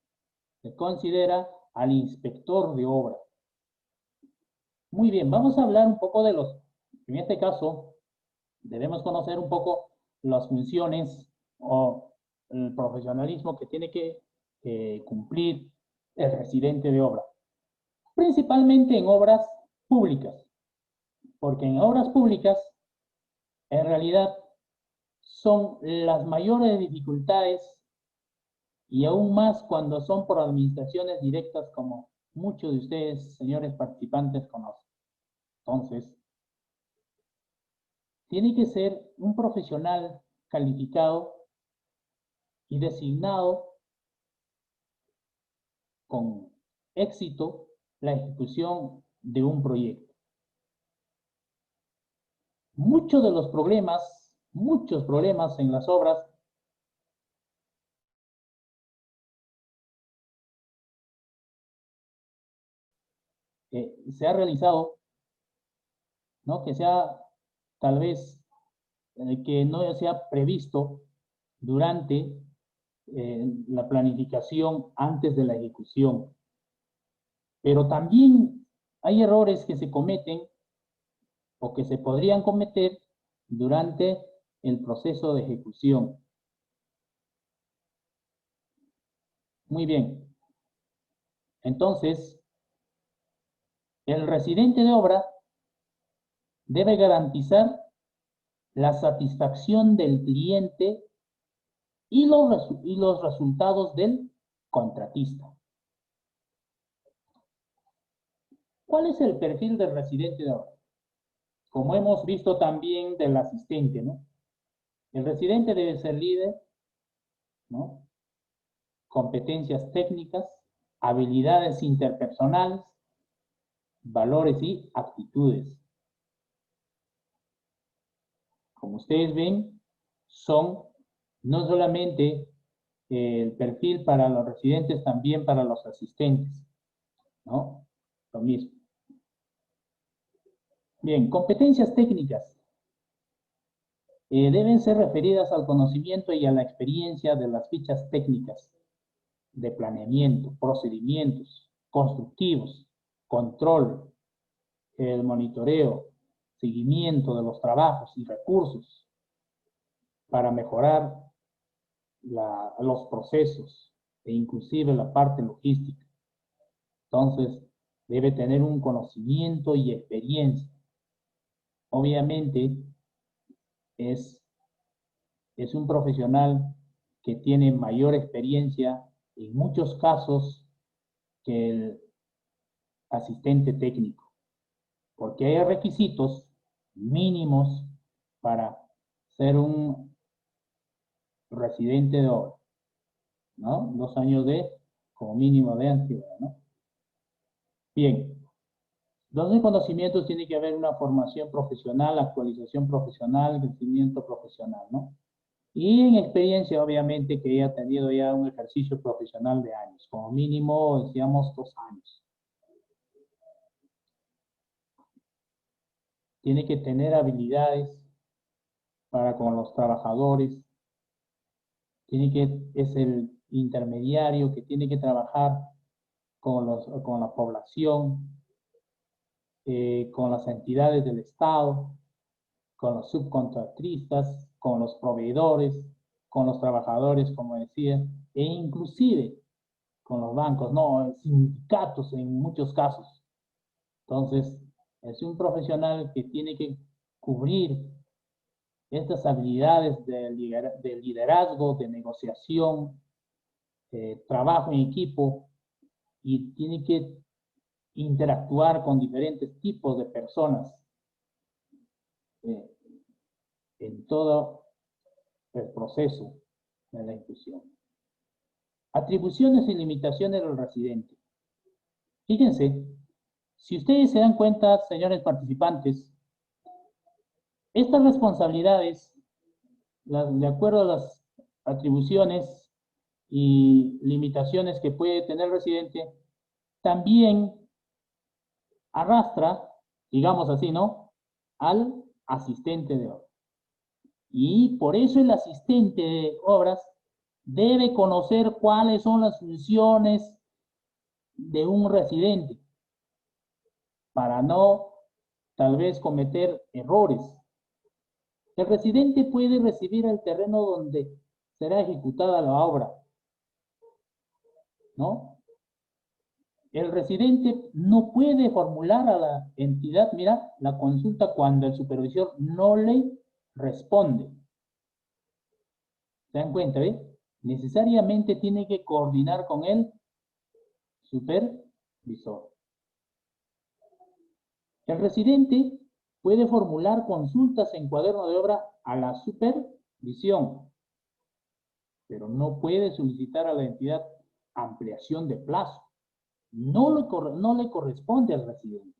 se considera al inspector de obra. Muy bien, vamos a hablar un poco de en este caso, debemos conocer un poco las funciones o el profesionalismo que tiene que cumplir el residente de obra. Principalmente en obras públicas, porque en obras públicas, en realidad, son las mayores dificultades y aún más cuando son por administraciones directas como muchos de ustedes, señores participantes, conocen. Entonces, tiene que ser un profesional calificado y designado con éxito la ejecución de un proyecto. Muchos de los problemas muchos problemas en las obras. Se ha realizado, ¿no? Que sea tal vez que no se ha previsto durante la planificación antes de la ejecución. Pero también hay errores que se cometen o que se podrían cometer durante el proceso de ejecución. Muy bien. Entonces, el residente de obra debe garantizar la satisfacción del cliente y los resultados del contratista. ¿Cuál es el perfil del residente de obra? Como hemos visto también del asistente, ¿no? El residente debe ser líder, ¿no? Competencias técnicas, habilidades interpersonales, valores y actitudes. Como ustedes ven, son no solamente el perfil para los residentes, también para los asistentes, ¿no? Lo mismo. Bien, competencias técnicas. Deben ser referidas al conocimiento y a la experiencia de las fichas técnicas de planeamiento, procedimientos constructivos, control, el monitoreo, seguimiento de los trabajos y recursos para mejorar los procesos e inclusive la parte logística. Entonces, debe tener un conocimiento y experiencia. Obviamente, es un profesional que tiene mayor experiencia en muchos casos que el asistente técnico, porque hay requisitos mínimos para ser un residente de obra, ¿no? 2 años como mínimo de antigüedad, ¿no? Bien, los conocimientos tiene que haber una formación profesional, actualización profesional, crecimiento profesional, ¿no? Y en experiencia, obviamente, que haya tenido ya un ejercicio profesional de años, como mínimo, decíamos, 2 años. Tiene que tener habilidades para con los trabajadores, es el intermediario que tiene que trabajar con la población, con las entidades del Estado, con los subcontratistas, con los proveedores, con los trabajadores, como decía, e inclusive con los bancos, no, sindicatos en muchos casos. Entonces, es un profesional que tiene que cubrir estas habilidades de liderazgo, de negociación, trabajo en equipo, y tiene que interactuar con diferentes tipos de personas en todo el proceso de la inclusión. Atribuciones y limitaciones del residente. Fíjense, si ustedes se dan cuenta, señores participantes, estas responsabilidades, de acuerdo a las atribuciones y limitaciones que puede tener el residente, también arrastra, digamos así, ¿no?, al asistente de obra. Y por eso el asistente de obras debe conocer cuáles son las funciones de un residente para no tal vez cometer errores. El residente puede recibir el terreno donde será ejecutada la obra, ¿no? El residente no puede formular a la entidad, mira, la consulta cuando el supervisor no le responde. ¿Se dan cuenta, ve? Necesariamente tiene que coordinar con el supervisor. El residente puede formular consultas en cuaderno de obra a la supervisión, pero no puede solicitar a la entidad ampliación de plazo. No le corresponde al residente.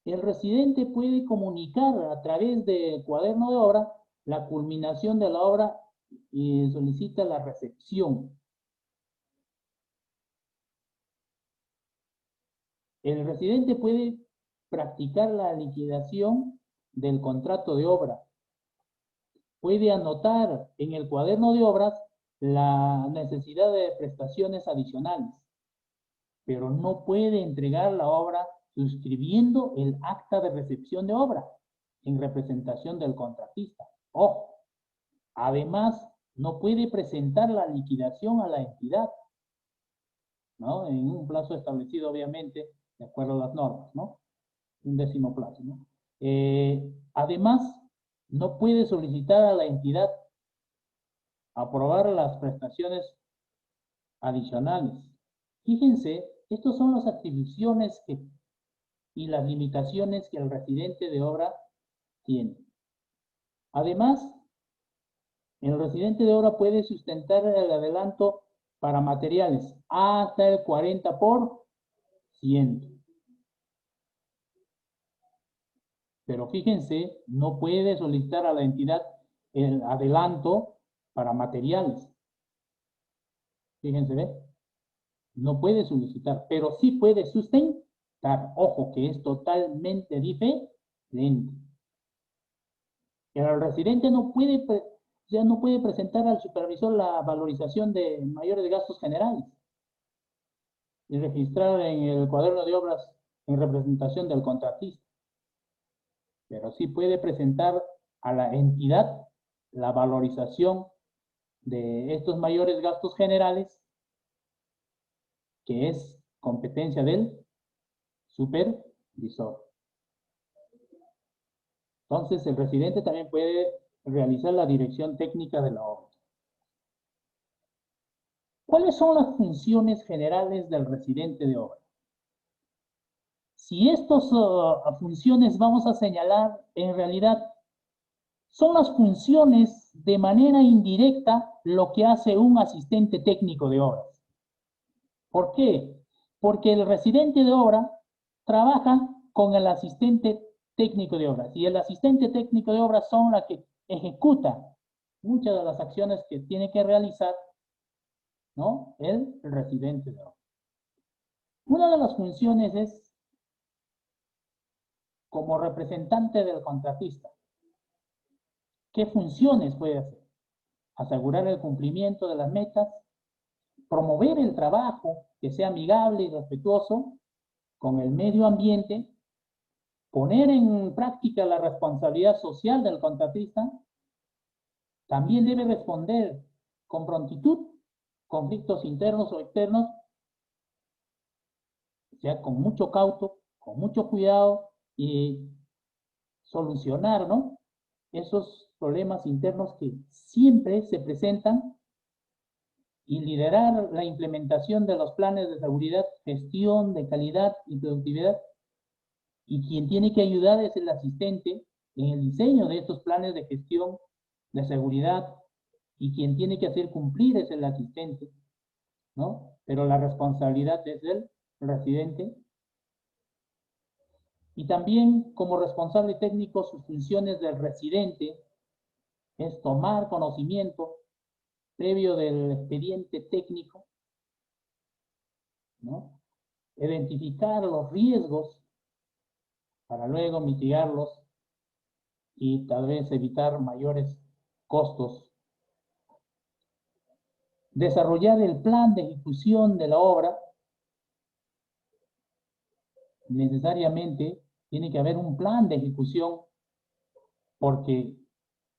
el residente puede comunicar a través del cuaderno de obra la culminación de la obra y solicita la recepción. El residente puede practicar la liquidación del contrato de obra. Puede anotar en el cuaderno de obras la necesidad de prestaciones adicionales, pero no puede entregar la obra suscribiendo el acta de recepción de obra en representación del contratista. Ojo, además, no puede presentar la liquidación a la entidad, ¿no? En un plazo establecido, obviamente, de acuerdo a las normas, ¿no? Un 10º plazo, ¿no? Además, no puede solicitar a la entidad aprobar las prestaciones adicionales. Fíjense, estas son las atribuciones y las limitaciones que el residente de obra tiene. Además, el residente de obra puede sustentar el adelanto para materiales hasta el 40%. Pero fíjense, no puede solicitar a la entidad el adelanto para materiales. Fíjense, ¿ve? No puede solicitar, pero sí puede sustentar. Ojo, que es totalmente diferente. El residente no puede presentar al supervisor la valorización de mayores gastos generales y registrar en el cuaderno de obras en representación del contratista. Pero sí puede presentar a la entidad la valorización de estos mayores gastos generales, que es competencia del supervisor. Entonces, el residente también puede realizar la dirección técnica de la obra. ¿Cuáles son las funciones generales del residente de obra? Si estas funciones vamos a señalar, en realidad, son las funciones de manera indirecta lo que hace un asistente técnico de obras. ¿Por qué? Porque el residente de obra trabaja con el asistente técnico de obras y el asistente técnico de obras son la que ejecuta muchas de las acciones que tiene que realizar, ¿no? El residente de obra. Una de las funciones es como representante del contratista. ¿Qué funciones puede hacer? Asegurar el cumplimiento de las metas, promover el trabajo que sea amigable y respetuoso con el medio ambiente, poner en práctica la responsabilidad social del contratista, también debe responder con prontitud conflictos internos o externos, o sea, con mucho cauto, con mucho cuidado y solucionar, ¿no? Esos problemas internos que siempre se presentan y liderar la implementación de los planes de seguridad, gestión de calidad y productividad. Y quien tiene que ayudar es el asistente en el diseño de estos planes de gestión de seguridad y quien tiene que hacer cumplir es el asistente, ¿no? Pero la responsabilidad es del residente. Y también como responsable técnico, sus funciones del residente es tomar conocimiento previo del expediente técnico, ¿no? Identificar los riesgos para luego mitigarlos y tal vez evitar mayores costos. Desarrollar el plan de ejecución de la obra. Necesariamente tiene que haber un plan de ejecución porque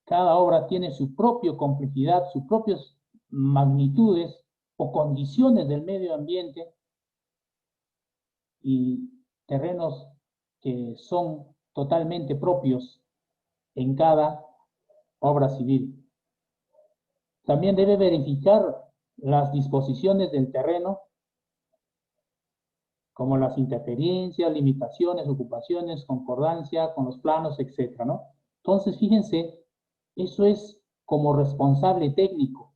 cada obra tiene su propia complejidad, sus propias magnitudes o condiciones del medio ambiente y terrenos que son totalmente propios en cada obra civil. También debe verificar las disposiciones del terreno, como las interferencias, limitaciones, ocupaciones, concordancia con los planos, etcétera, ¿no? Entonces, fíjense, eso es como responsable técnico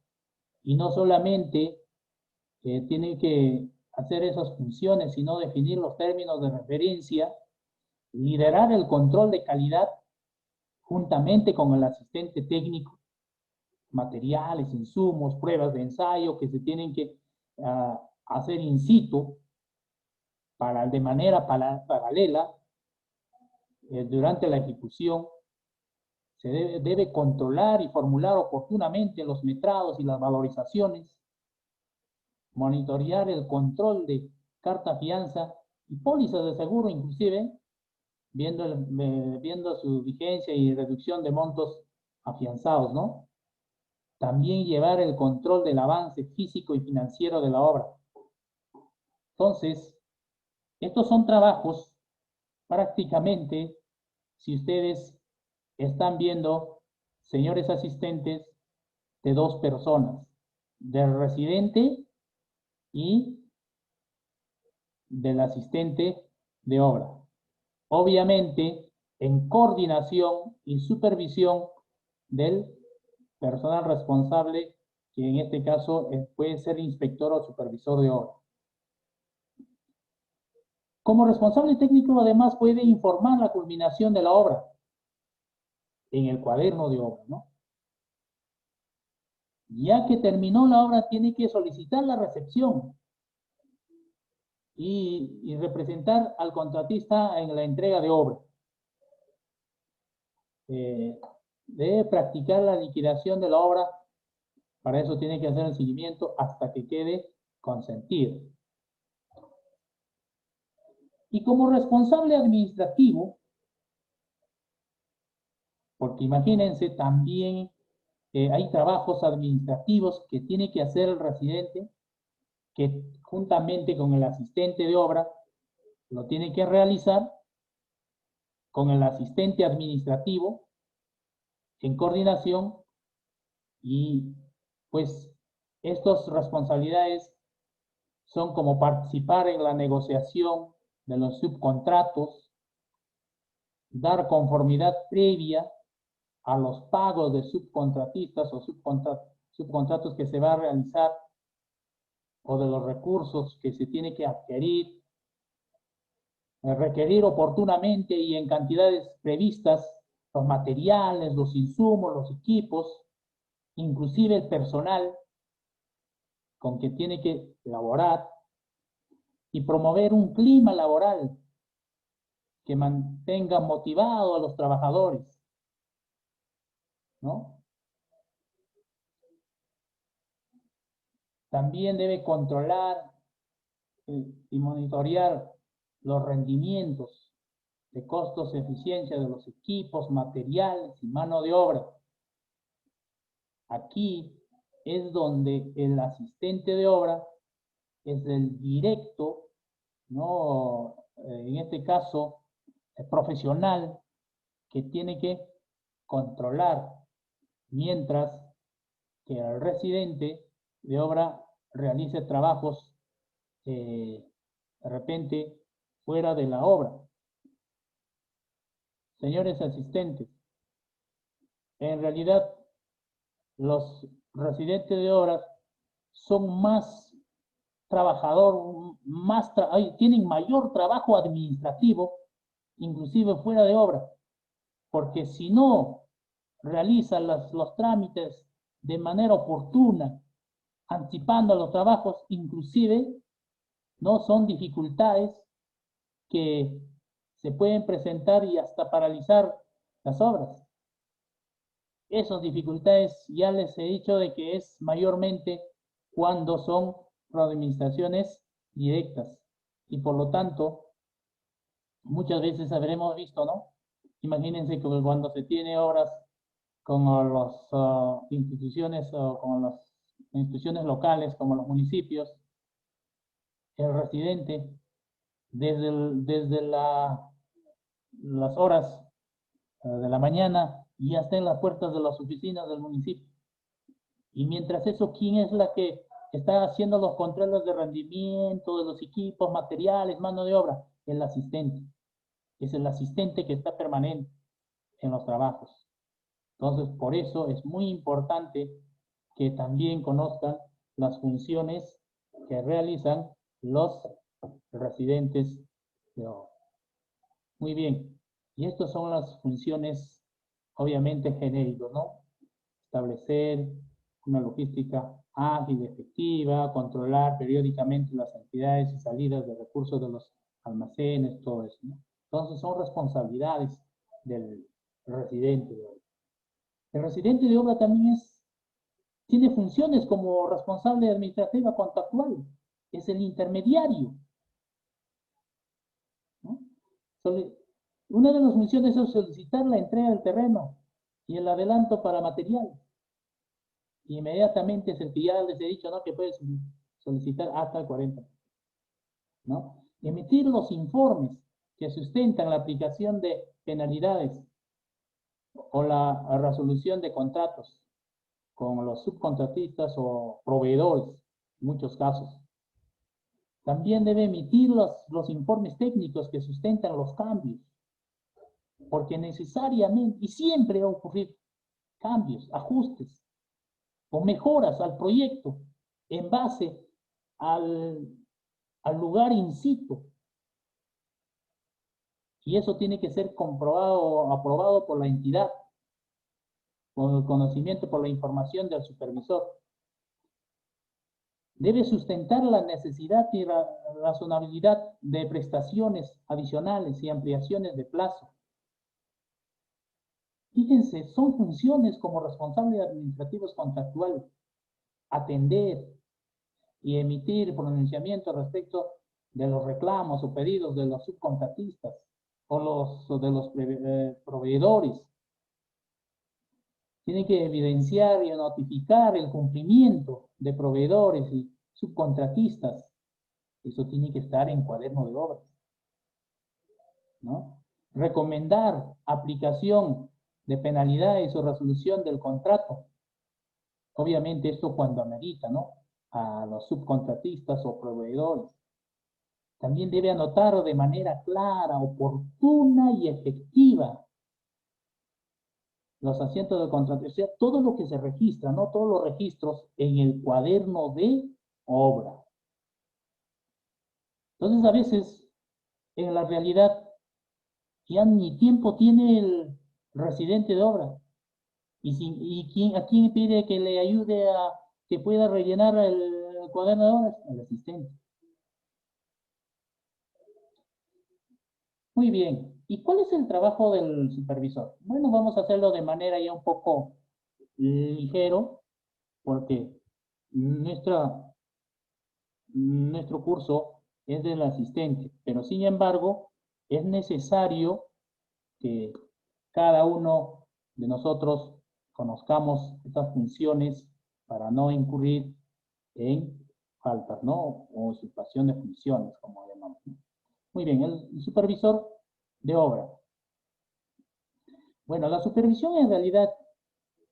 y no solamente tiene que hacer esas funciones, sino definir los términos de referencia liderar el control de calidad juntamente con el asistente técnico, materiales, insumos, pruebas de ensayo que se tienen que hacer in situ de manera paralela durante la ejecución. Se debe controlar y formular oportunamente los metrados y las valorizaciones, monitorear el control de carta fianza y pólizas de seguro, inclusive, viendo su vigencia y reducción de montos afianzados, ¿no? También llevar el control del avance físico y financiero de la obra. Entonces, estos son trabajos prácticamente, si ustedes están viendo, señores asistentes, de dos personas, del residente y del asistente de obra. Obviamente, en coordinación y supervisión del personal responsable, que en este caso puede ser inspector o supervisor de obra. Como responsable técnico, además, puede informar la culminación de la obra en el cuaderno de obra, ¿no? Ya que terminó la obra, tiene que solicitar la recepción y representar al contratista en la entrega de obra. Debe practicar la liquidación de la obra. Para eso tiene que hacer el seguimiento hasta que quede consentido. Y como responsable administrativo, porque imagínense, también hay trabajos administrativos que tiene que hacer el residente, que juntamente con el asistente de obra lo tiene que realizar con el asistente administrativo en coordinación, y pues estas responsabilidades son como participar en la negociación de los subcontratos, dar conformidad previa a los pagos de subcontratistas o subcontratos que se va a realizar, o de los recursos que se tiene que adquirir, requerir oportunamente y en cantidades previstas los materiales, los insumos, los equipos, inclusive el personal con que tiene que laborar, y promover un clima laboral que mantenga motivado a los trabajadores, ¿no? También debe controlar y monitorear los rendimientos de costos y eficiencia de los equipos, materiales y mano de obra. Aquí es donde el asistente de obra es el directo, ¿no? En este caso, el profesional que tiene que controlar, mientras que el residente de obra realice trabajos de repente fuera de la obra. Señores asistentes, en realidad los residentes de obras son más trabajador, tienen mayor trabajo administrativo, inclusive fuera de obra, porque si no realizan los trámites de manera oportuna, anticipando los trabajos, inclusive no son dificultades que se pueden presentar y hasta paralizar las obras. Esas dificultades ya les he dicho de que es mayormente cuando son administraciones directas, y por lo tanto muchas veces habremos visto, ¿no? Imagínense que cuando se tiene obras con las instituciones o con las instituciones locales como los municipios, el residente desde las horas de la mañana ya está en las puertas de las oficinas del municipio. Y mientras eso, ¿quién es la que está haciendo los controles de rendimiento de los equipos, materiales, mano de obra? El asistente. Es el asistente que está permanente en los trabajos. Entonces, por eso es muy importante que también conozcan las funciones que realizan los residentes de obra. Muy bien. Y estas son las funciones, obviamente, genéricas, ¿no? Establecer una logística ágil, efectiva, controlar periódicamente las entidades y salidas de recursos de los almacenes, todo eso, ¿no? Entonces son responsabilidades del residente de obra. El residente de obra también tiene funciones como responsable administrativa contractual, es el intermediario, ¿no? Una de las funciones es solicitar la entrega del terreno y el adelanto para material. Inmediatamente es el que ya les he dicho, ¿no? Que puedes solicitar hasta el 40, ¿no? Emitir los informes que sustentan la aplicación de penalidades o la resolución de contratos con los subcontratistas o proveedores, en muchos casos. También debe emitir los informes técnicos que sustentan los cambios, porque necesariamente y siempre va a ocurrir cambios, ajustes o mejoras al proyecto en base al, al lugar in situ. Y eso tiene que ser comprobado o aprobado por la entidad, con el conocimiento, por la información del supervisor. Debe sustentar la necesidad y la razonabilidad de prestaciones adicionales y ampliaciones de plazo. Fíjense, son funciones como responsable administrativos contractual, atender y emitir pronunciamiento respecto de los reclamos o pedidos de los subcontratistas o de los proveedores. Tiene que evidenciar y notificar el cumplimiento de proveedores y subcontratistas. Eso tiene que estar en cuaderno de obras, ¿no? Recomendar aplicación de penalidades o resolución del contrato. Obviamente esto cuando amerita, ¿no? A los subcontratistas o proveedores. También debe anotar de manera clara, oportuna y efectiva los asientos de contrato, o sea, todo lo que se registra, no todos los registros en el cuaderno de obra. Entonces, a veces, en la realidad, ya ni tiempo tiene el residente de obra. ¿A quién pide que le ayude a que pueda rellenar el cuaderno de obras? El asistente. Muy bien. ¿Y cuál es el trabajo del supervisor? Bueno, vamos a hacerlo de manera ya un poco ligero, porque nuestro curso es del asistente, pero sin embargo es necesario que cada uno de nosotros conozcamos estas funciones para no incurrir en faltas, ¿no? O usurpación de funciones, como llamamos, ¿no? Muy bien, el supervisor de obra. Bueno, la supervisión en realidad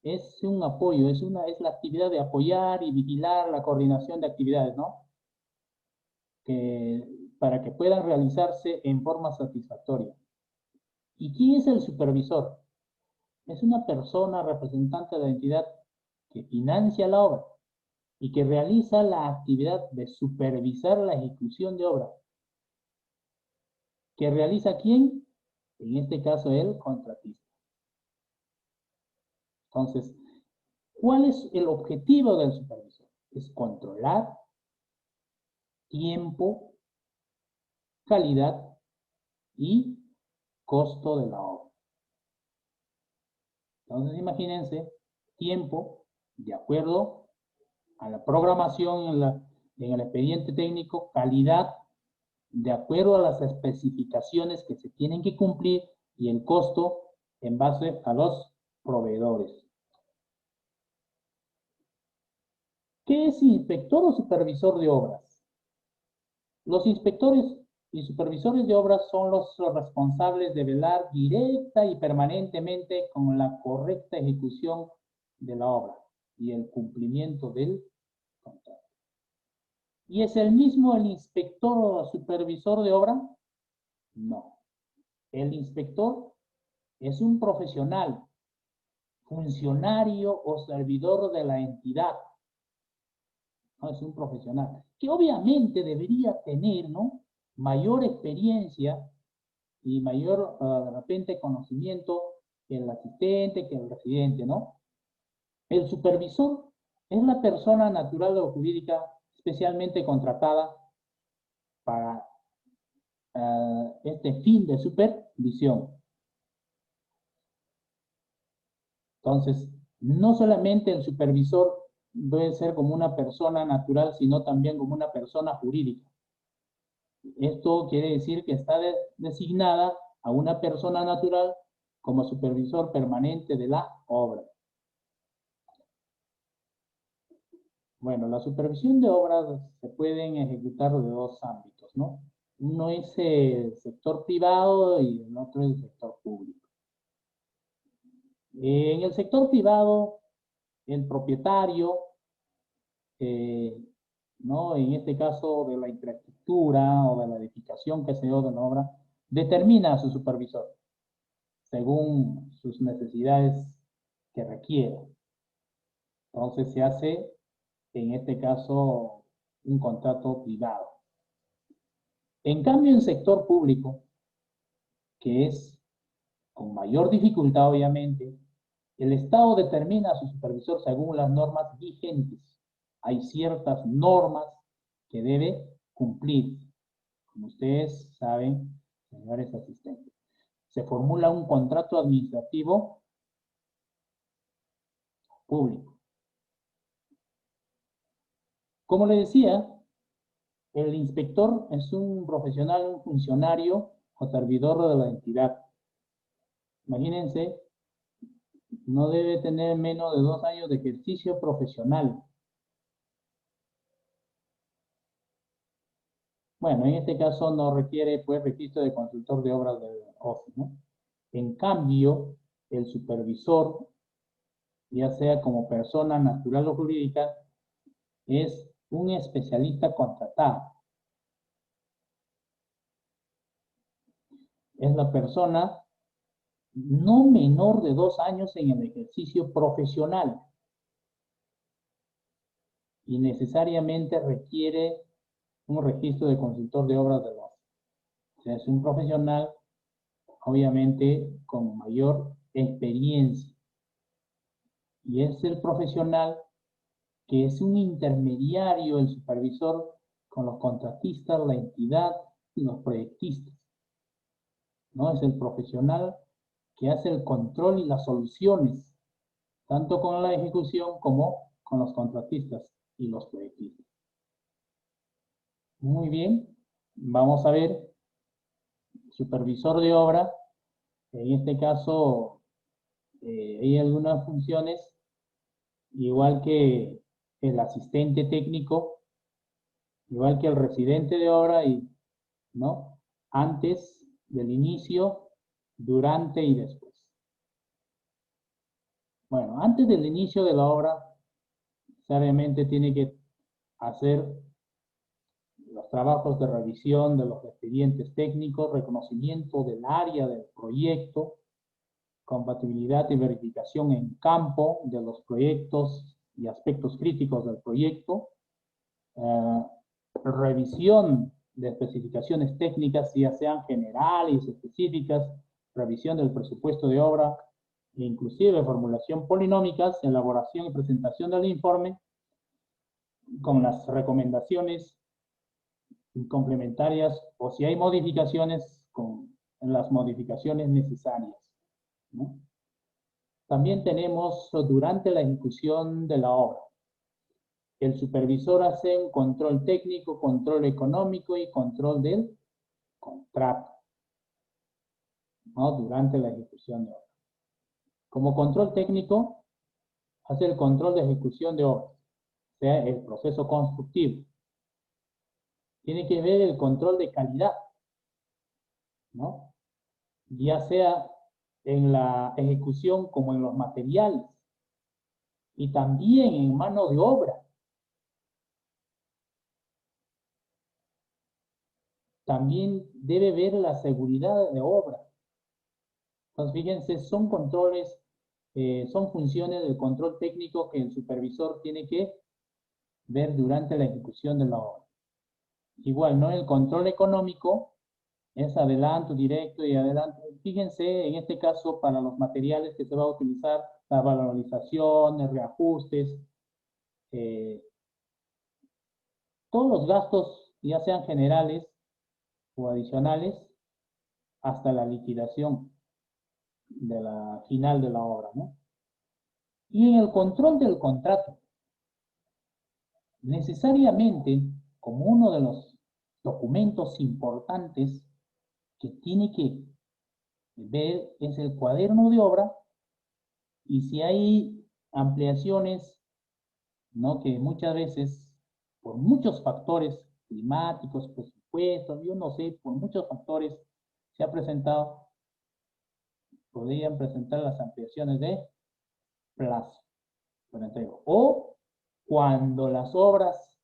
es un apoyo, es la actividad de apoyar y vigilar la coordinación de actividades, ¿no? Para que puedan realizarse en forma satisfactoria. ¿Y quién es el supervisor? Es una persona representante de la entidad que financia la obra y que realiza la actividad de supervisar la ejecución de obra. ¿Que realiza quién? En este caso, el contratista. Entonces, ¿cuál es el objetivo del supervisor? Es controlar tiempo, calidad y costo de la obra. Entonces, imagínense, tiempo de acuerdo a la programación en el expediente técnico, calidad de acuerdo a las especificaciones que se tienen que cumplir y el costo en base a los proveedores. ¿Qué es inspector o supervisor de obras? Los inspectores y supervisores de obras son los responsables de velar directa y permanentemente con la correcta ejecución de la obra y el cumplimiento del contrato. ¿Y es el mismo el inspector o supervisor de obra? No. El inspector es un profesional, funcionario o servidor de la entidad. No es un profesional que obviamente debería tener, ¿no?, mayor experiencia y mayor, de repente, conocimiento que el asistente, que el residente, ¿no? El supervisor es la persona natural o jurídica especialmente contratada para este fin de supervisión. Entonces, no solamente el supervisor debe ser como una persona natural, sino también como una persona jurídica. Esto quiere decir que está designada a una persona natural como supervisor permanente de la obra. Bueno, la supervisión de obras se pueden ejecutar de dos ámbitos, ¿no? Uno es el sector privado y el otro es el sector público. En el sector privado, el propietario, ¿no? En este caso de la infraestructura o de la edificación que se dio de la obra, determina a su supervisor según sus necesidades que requiere. Entonces se hace, en este caso, un contrato privado. En cambio, en sector público, que es con mayor dificultad, obviamente, el Estado determina a su supervisor según las normas vigentes. Hay ciertas normas que debe cumplir. Como ustedes saben, señores asistentes, se formula un contrato administrativo público. Como le decía, el inspector es un profesional, un funcionario o servidor de la entidad. Imagínense, no debe tener menos de 2 años de ejercicio profesional. Bueno, en este caso no requiere pues registro de consultor de obras de OFI, ¿no? En cambio, el supervisor, ya sea como persona natural o jurídica, es un especialista contratado. Es la persona no menor de 2 años en el ejercicio profesional y necesariamente requiere un registro de consultor de obras de OFI. O sea, es un profesional, obviamente, con mayor experiencia. Y es el profesional que es un intermediario, el supervisor, con los contratistas, la entidad y los proyectistas. ¿No? Es el profesional que hace el control y las soluciones, tanto con la ejecución como con los contratistas y los proyectistas. Muy bien, vamos a ver, supervisor de obra, en este caso hay algunas funciones, igual que el asistente técnico, igual que el residente de obra, y, ¿no? Antes del inicio, durante y después. Bueno, antes del inicio de la obra, necesariamente tiene que hacer los trabajos de revisión de los expedientes técnicos, reconocimiento del área del proyecto, compatibilidad y verificación en campo de los proyectos y aspectos críticos del proyecto, revisión de especificaciones técnicas, ya sean generales, específicas, revisión del presupuesto de obra, e inclusive formulación polinómicas, elaboración y presentación del informe, con las recomendaciones complementarias, o si hay modificaciones, con las modificaciones necesarias, ¿no? También tenemos durante la ejecución de la obra. El supervisor hace un control técnico, control económico y control del contrato, ¿no? Durante la ejecución de obra. Como control técnico, hace el control de ejecución de obra, o sea, el proceso constructivo. Tiene que ver el control de calidad, ¿no? Ya sea en la ejecución como en los materiales y también en mano de obra. También debe ver la seguridad de obra. Entonces, fíjense, son controles, son funciones del control técnico que el supervisor tiene que ver durante la ejecución de la obra. Igual, ¿no? El control económico Es adelanto directo y adelanto. Fíjense, en este caso, para los materiales que se va a utilizar, la valorización, reajustes, eh, todos los gastos, ya sean generales o adicionales, hasta la liquidación de la final de la obra, ¿no? Y en el control del contrato, necesariamente, como uno de los documentos importantes que tiene que ver es el cuaderno de obra, y si hay ampliaciones, ¿no? Que muchas veces, por muchos factores climáticos, presupuestos, yo no sé, por muchos factores se ha presentado, podrían presentar las ampliaciones de plazo por entrega. O cuando las obras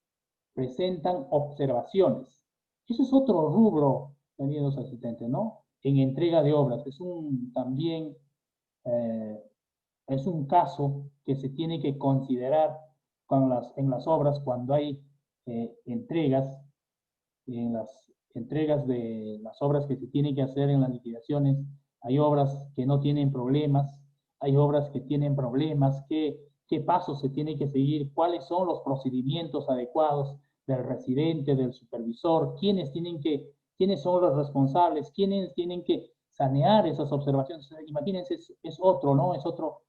presentan observaciones. Eso es otro rubro, queridos asistentes, ¿no? En entrega de obras. Es un también es un caso que se tiene que considerar en las obras cuando hay entregas, en las entregas de las obras que se tienen que hacer en las liquidaciones. Hay obras que no tienen problemas, hay obras que tienen problemas, qué pasos se tiene que seguir, cuáles son los procedimientos adecuados del residente, del supervisor, quiénes son los responsables, quiénes tienen que sanear esas observaciones. Imagínense, es otro, ¿no? Es otro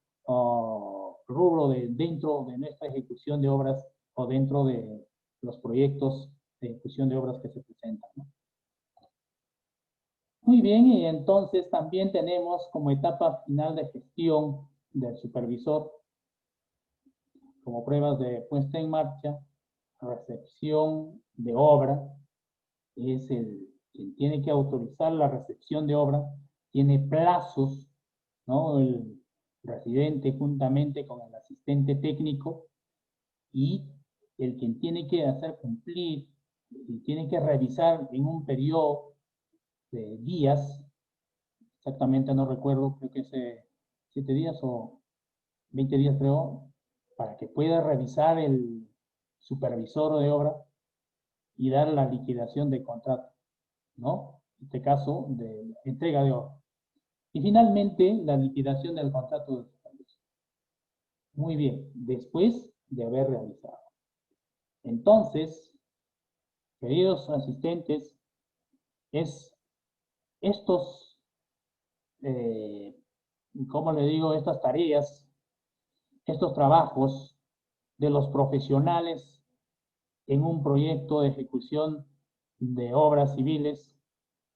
rubro dentro de nuestra ejecución de obras o dentro de los proyectos de ejecución de obras que se presentan, ¿no? Muy bien, y entonces también tenemos como etapa final de gestión del supervisor, como pruebas de puesta en marcha, recepción de obra, es el quien tiene que autorizar la recepción de obra, tiene plazos, ¿no? El residente juntamente con el asistente técnico y el quien tiene que hacer cumplir y tiene que revisar en un periodo de días, exactamente no recuerdo, creo que es 7 días o 20 días creo, para que pueda revisar el supervisor de obra y dar la liquidación de contrato, ¿no? En este caso, de entrega de obra. Y finalmente, la liquidación del contrato de supervisión. Muy bien, después de haber realizado. Entonces, queridos asistentes, es estos, ¿cómo le digo? Estas tareas, estos trabajos de los profesionales en un proyecto de ejecución de obras civiles,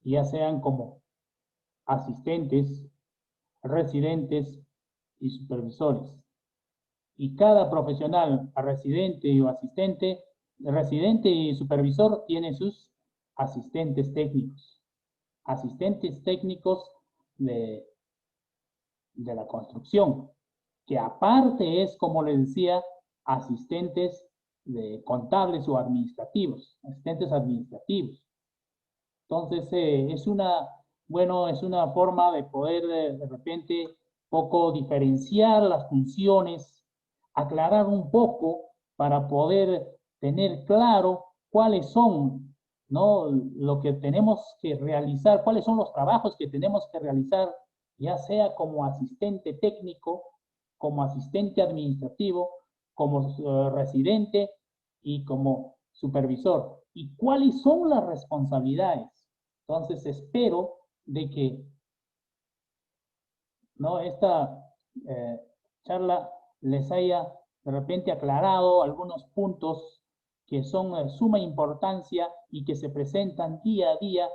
ya sean como asistentes, residentes y supervisores. Y cada profesional, residente o asistente, residente y supervisor tiene sus asistentes técnicos. Asistentes técnicos de, de la construcción, que aparte es, como les decía, asistentes de contables o administrativos, asistentes administrativos. Entonces, es una forma de poder de repente poco diferenciar las funciones, aclarar un poco para poder tener claro cuáles son, ¿no? Lo que tenemos que realizar, cuáles son los trabajos que tenemos que realizar, ya sea como asistente técnico, como asistente administrativo, como residente y como supervisor. ¿Y cuáles son las responsabilidades? Entonces espero de que, ¿no? Esta charla les haya de repente aclarado algunos puntos que son de suma importancia y que se presentan día a día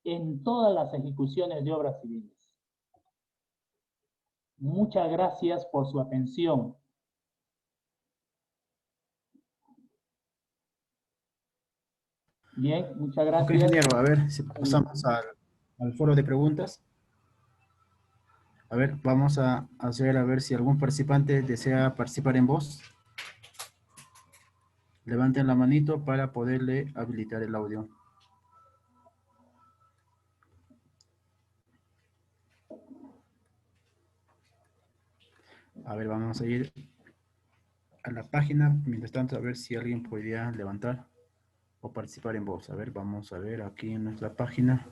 en todas las ejecuciones de obras civiles. Muchas gracias por su atención. Bien, muchas
Ok,
gracias.
ingeniero, a ver si pasamos al foro de preguntas. A ver, vamos a hacer a ver si algún participante desea participar en voz. Levanten la manito para poderle habilitar el audio. A ver, vamos a ir a la página. Mientras tanto, a ver si alguien podría levantar o participar en voz. A ver, vamos a ver aquí en nuestra página.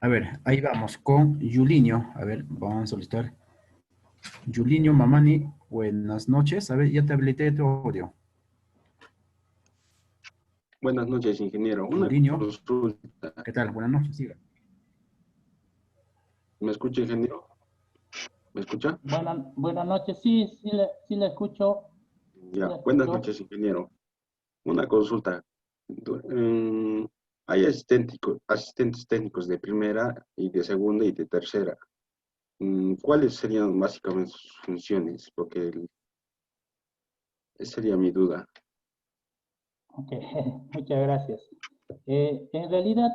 A ver, ahí vamos con Yulinho. A ver, vamos a solicitar. Yulinho Mamani, buenas noches. A ver, ya te habilité tu audio.
Buenas noches, ingeniero. Una
Yulinho,
consulta.
¿qué tal? Buenas noches, siga.
¿Me escucha, ingeniero? ¿Me escucha?
Buenas noches, sí le escucho, sí
Ya.
le
Buenas
escucho.
noches, ingeniero. Una consulta. Hay asistentes técnicos de primera y de segunda y de tercera. ¿Cuáles serían básicamente sus funciones? Porque esa sería mi duda.
Ok, muchas gracias. En realidad,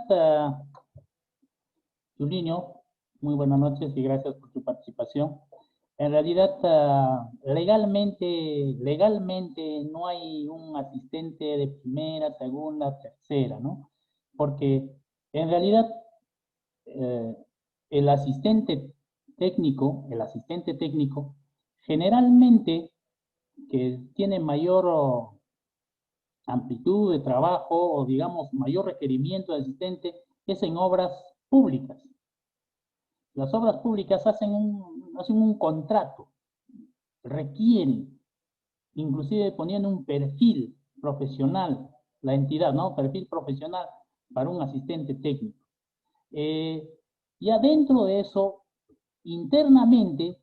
Julinho, muy buenas noches y gracias por tu participación. En realidad, legalmente no hay un asistente de primera, segunda, tercera, ¿no? Porque en realidad eh, el asistente técnico, generalmente que tiene mayor amplitud de trabajo o digamos mayor requerimiento de asistente es en obras públicas. Las obras públicas hacen un contrato, requieren, inclusive poniendo un perfil profesional, la entidad, ¿no? Perfil profesional para un asistente técnico. Eh, ya dentro de eso, internamente,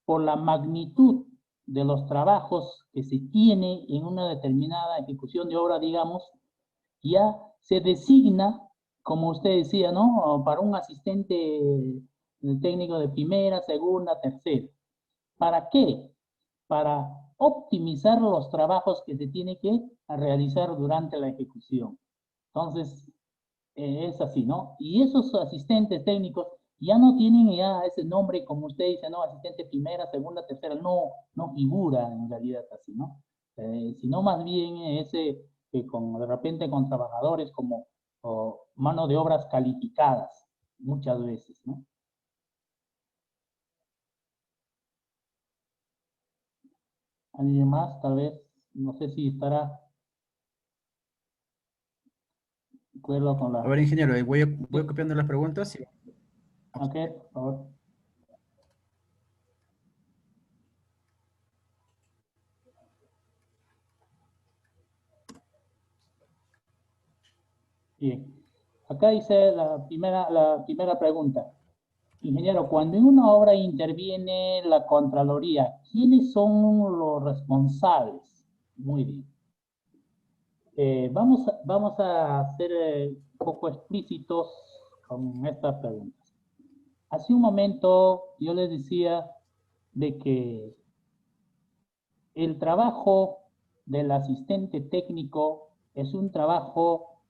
por la magnitud de los trabajos que se tiene en una determinada ejecución de obra, digamos, ya se designa, como usted decía, ¿no? Para un asistente técnico de primera, segunda, tercera. ¿Para qué? Para optimizar los trabajos que se tiene que realizar durante la ejecución. Entonces, es así, ¿no? Y esos asistentes técnicos ya no tienen ya ese nombre, como usted dice, ¿no? Asistente primera, segunda, tercera, no figura en realidad así, ¿no? Sino más bien ese que de repente con trabajadores como mano de obras calificadas, muchas veces, ¿no? ¿Alguien más? Tal vez, no sé si estará de acuerdo con
A
la...
ver, ingeniero, voy
Sí.
copiando las preguntas.
Ok, por favor. Bien. Acá dice la primera pregunta. Ingeniero, cuando en una obra interviene la Contraloría, ¿quiénes son los responsables? Muy bien. Vamos a ser un poco explícitos con estas preguntas. Hace un momento yo les decía de que el trabajo del asistente técnico es un trabajo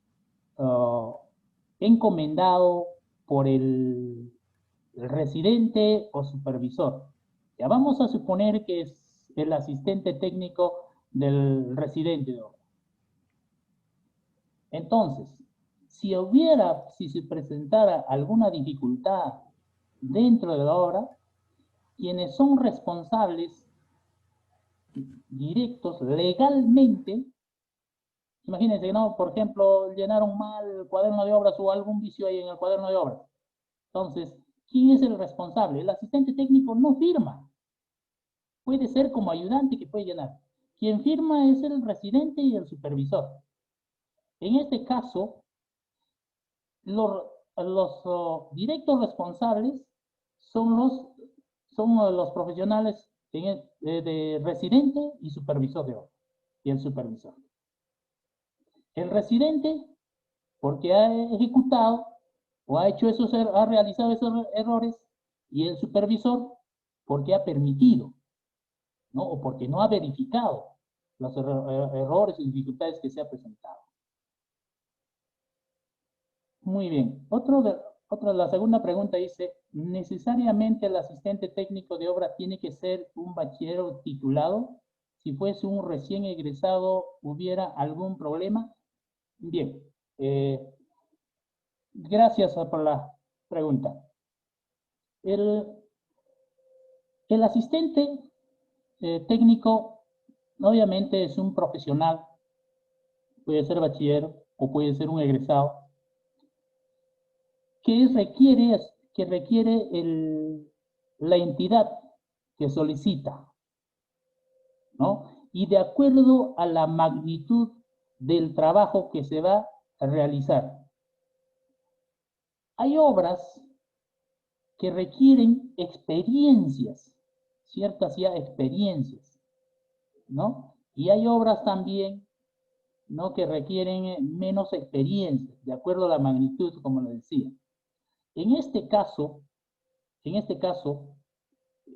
encomendado por el residente o supervisor. Ya vamos a suponer que es el asistente técnico del residente de obra. Entonces, si se presentara alguna dificultad dentro de la obra, quienes son responsables directos legalmente, imagínense, ¿no? Por ejemplo, llenaron mal el cuaderno de obras o algún vicio ahí en el cuaderno de obras. Entonces, ¿quién es el responsable? El asistente técnico no firma. Puede ser como ayudante que puede llenar. Quien firma es el residente y el supervisor. En este caso, los directos responsables son los profesionales de residente y supervisor de obra. Y el supervisor. El residente, porque ha ejecutado o ha realizado esos errores, y el supervisor, porque ha permitido, ¿no? O porque no ha verificado los errores y dificultades que se ha presentado. Muy bien. La segunda pregunta dice, ¿necesariamente el asistente técnico de obra tiene que ser un bachiller titulado? Si fuese un recién egresado, ¿hubiera algún problema? Bien. Gracias por la pregunta. El, el asistente técnico obviamente es un profesional, puede ser bachiller o puede ser un egresado, que requiere la entidad que solicita, ¿no? Y de acuerdo a la magnitud del trabajo que se va a realizar. Hay obras que requieren experiencias, ciertas ya experiencias, ¿no? Y hay obras también, ¿no?, que requieren menos experiencia, de acuerdo a la magnitud, como les decía. En este caso,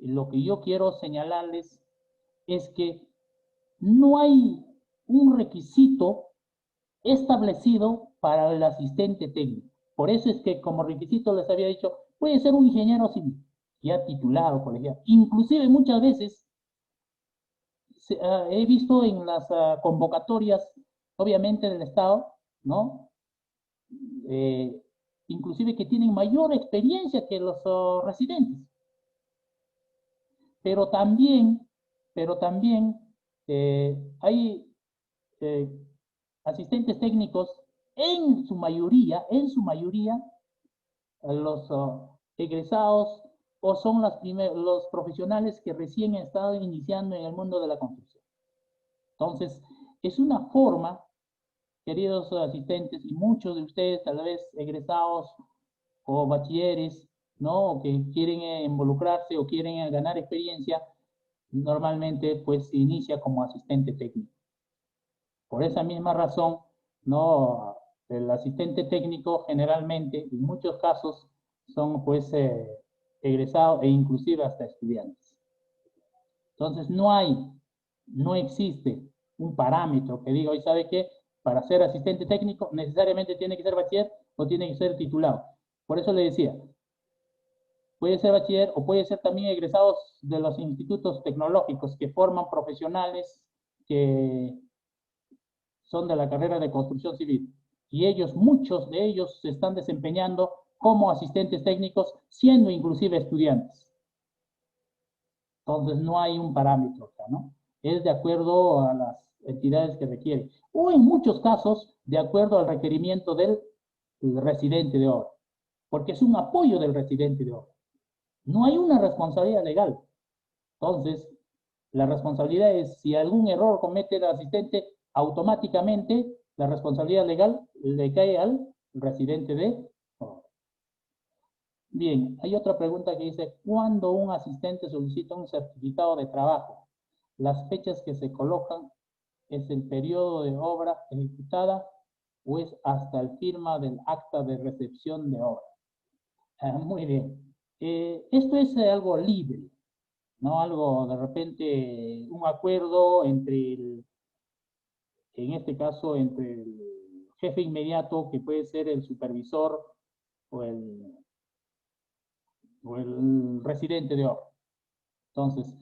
lo que yo quiero señalarles es que no hay un requisito establecido para el asistente técnico. Por eso es que como requisito les había dicho, puede ser un ingeniero civil, ya titulado, colegiado. Inclusive muchas veces he visto en las convocatorias, obviamente del Estado, ¿no? Inclusive que tienen mayor experiencia que los residentes. Pero también hay asistentes técnicos, en su mayoría, los egresados o son los profesionales que recién han estado iniciando en el mundo de la construcción. Entonces, es una forma, queridos asistentes, y muchos de ustedes tal vez egresados o bachilleres, ¿no?, o que quieren involucrarse o quieren ganar experiencia, normalmente pues se inicia como asistente técnico. Por esa misma razón, ¿no?, el asistente técnico generalmente, en muchos casos, son pues egresados e inclusive hasta estudiantes. Entonces no existe un parámetro que diga, hoy sabe que para ser asistente técnico necesariamente tiene que ser bachiller o tiene que ser titulado. Por eso le decía, puede ser bachiller o puede ser también egresados de los institutos tecnológicos que forman profesionales que son de la carrera de construcción civil. Y muchos de ellos se están desempeñando como asistentes técnicos, siendo inclusive estudiantes. Entonces no hay un parámetro acá, ¿no? Es de acuerdo a las entidades que requieren. O en muchos casos, de acuerdo al requerimiento del residente de obra. Porque es un apoyo del residente de obra. No hay una responsabilidad legal. Entonces, la responsabilidad es, si algún error comete el asistente, automáticamente la responsabilidad legal le cae al residente de obra. Bien, hay otra pregunta que dice, ¿cuándo un asistente solicita un certificado de trabajo? Las fechas que se colocan, ¿es el periodo de obra ejecutada o es hasta el firma del acta de recepción de obra? Muy bien. Esto es algo libre, ¿no? Algo de repente, un acuerdo en este caso, entre el jefe inmediato, que puede ser el supervisor o el residente de obra. Entonces,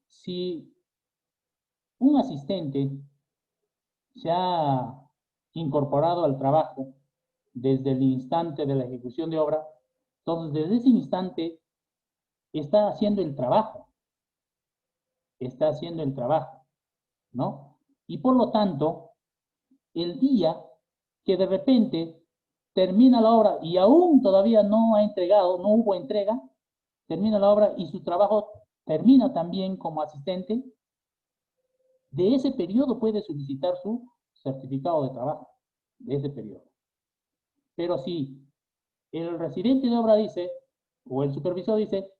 si un asistente se ha incorporado al trabajo desde el instante de la ejecución de obra, entonces desde ese instante está haciendo el trabajo, ¿no? Y por lo tanto, el día que de repente termina la obra y aún todavía no ha entregado, no hubo entrega, termina la obra y su trabajo termina también como asistente, de ese periodo puede solicitar su certificado de trabajo, de ese periodo. Pero si el residente de obra dice, o el supervisor dice,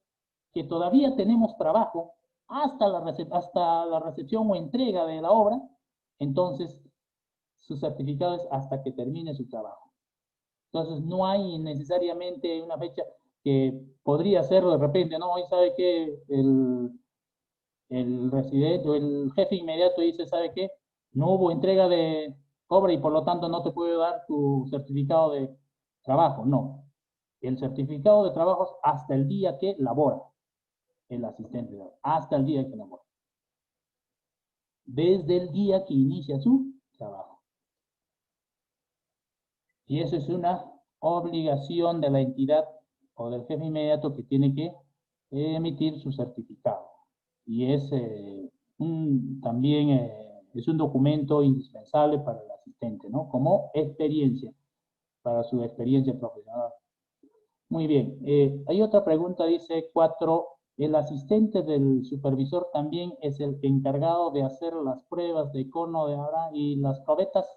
que todavía tenemos trabajo hasta la recepción o entrega de la obra, entonces su certificado es hasta que termine su trabajo. Entonces no hay necesariamente una fecha que podría ser de repente, ¿no? Hoy sabe que el residente o el jefe inmediato dice, ¿sabe qué? No hubo entrega de obra y por lo tanto no te puede dar tu certificado de trabajo. No. El certificado de trabajo es hasta el día que labora el asistente de obra. Hasta el día que labora. Desde el día que inicia su trabajo. Y eso es una obligación de la entidad o del jefe inmediato que tiene que emitir su certificado. Y es también es un documento indispensable para el asistente, ¿no? Como experiencia, para su experiencia profesional. Muy bien. Hay otra pregunta, dice 4. ¿El asistente del supervisor también es el encargado de hacer las pruebas de cono de Abraham y las probetas?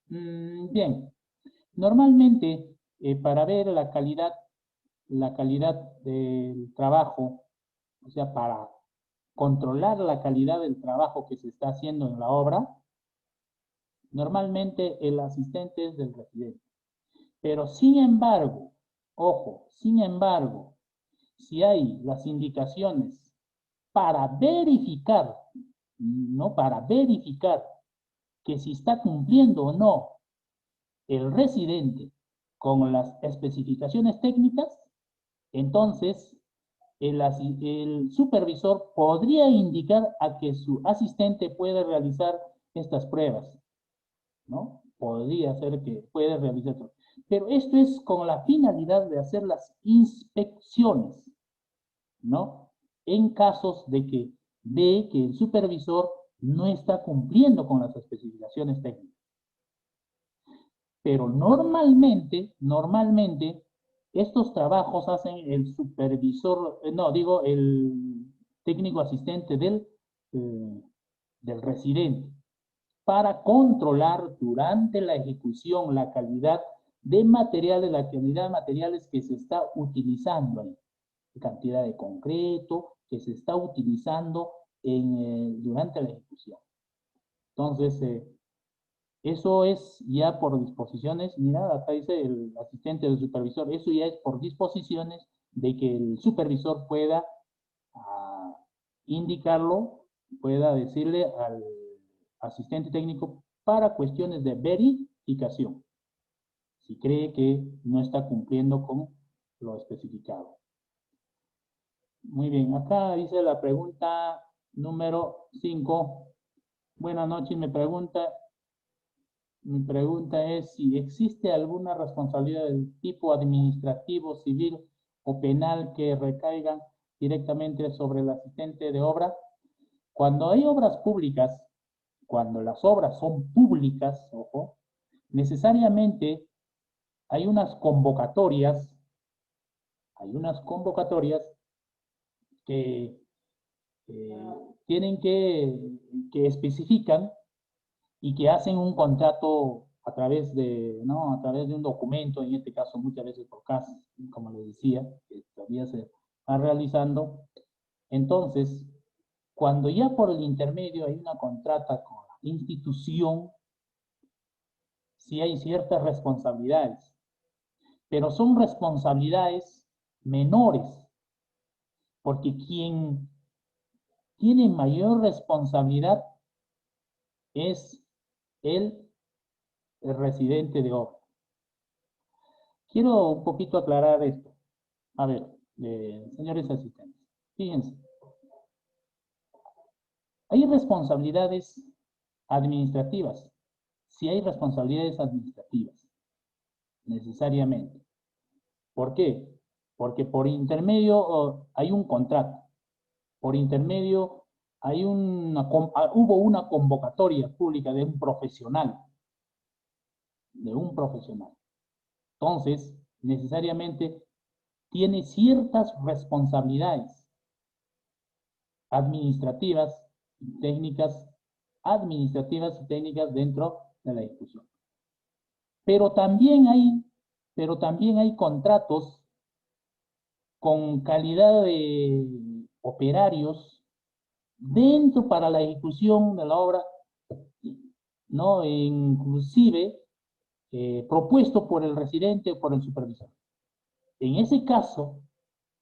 Bien. Normalmente, para ver la calidad del trabajo, o sea, para controlar la calidad del trabajo que se está haciendo en la obra, normalmente el asistente es del residente. Pero sin embargo, ojo, sin embargo, si hay las indicaciones para verificar, no para verificar que si está cumpliendo o no el residente con las especificaciones técnicas, entonces el supervisor podría indicar a que su asistente puede realizar estas pruebas, ¿no? Podría ser que puede realizar todo. Pero esto es con la finalidad de hacer las inspecciones, ¿no? En casos de que ve que el supervisor no está cumpliendo con las especificaciones técnicas. Pero normalmente, estos trabajos hacen el supervisor, no, digo, el técnico asistente del residente, para controlar durante la ejecución la calidad de materiales, la calidad de materiales que se está utilizando ahí, cantidad de concreto que se está utilizando durante la ejecución. Entonces, eso es ya por disposiciones, mira, acá dice el asistente del supervisor, eso ya es por disposiciones de que el supervisor pueda indicarlo, pueda decirle al asistente técnico para cuestiones de verificación, si cree que no está cumpliendo con lo especificado. Muy bien, acá dice la pregunta número 5. Buenas noches, mi pregunta es si existe alguna responsabilidad del tipo administrativo, civil o penal que recaigan directamente sobre el asistente de obra. Cuando hay obras públicas, cuando las obras son públicas, ojo, necesariamente hay unas convocatorias que tienen que especifican y que hacen un contrato a través de, ¿no? A través de un documento, en este caso muchas veces por CAS, como les decía, que todavía se va realizando. Entonces, cuando ya por el intermedio hay una contrata con la institución, sí hay ciertas responsabilidades, pero son responsabilidades menores, porque quien tiene mayor responsabilidad es el residente de obra. Quiero un poquito aclarar esto. A ver, señores asistentes, fíjense. Hay responsabilidades administrativas. Sí hay responsabilidades administrativas, necesariamente. ¿Por qué? Porque por intermedio hay un contrato. Por intermedio hubo una convocatoria pública de un profesional. Entonces, necesariamente tiene ciertas responsabilidades administrativas y técnicas dentro de la ejecución. Pero también hay contratos con calidad de operarios dentro para la ejecución de la obra, ¿no? Inclusive propuesto por el residente o por el supervisor. En ese caso,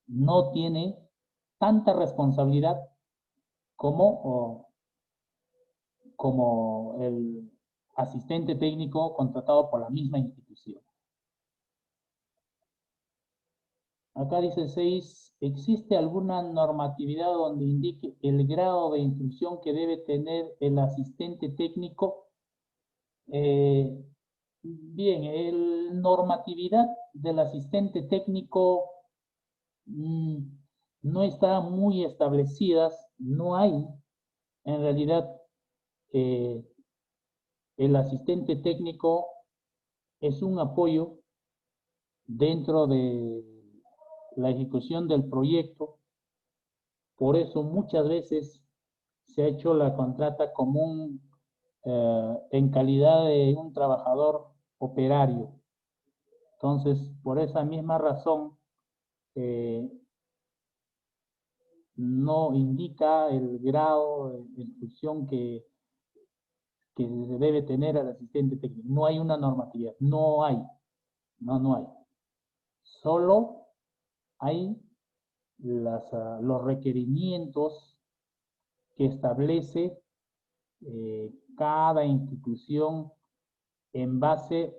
no tiene tanta responsabilidad como el asistente técnico contratado por la misma institución. Acá dice 6, ¿existe alguna normatividad donde indique el grado de instrucción que debe tener el asistente técnico? Bien, normatividad del asistente técnico no está muy establecidas, no hay. En realidad, el asistente técnico es un apoyo dentro de la ejecución del proyecto. Por eso muchas veces se ha hecho la contrata como en calidad de un trabajador operario. Entonces, por esa misma razón, no indica el grado de instrucción que se debe tener al asistente técnico. No hay una normatividad, no hay. Solo hay los requerimientos que establece cada institución en base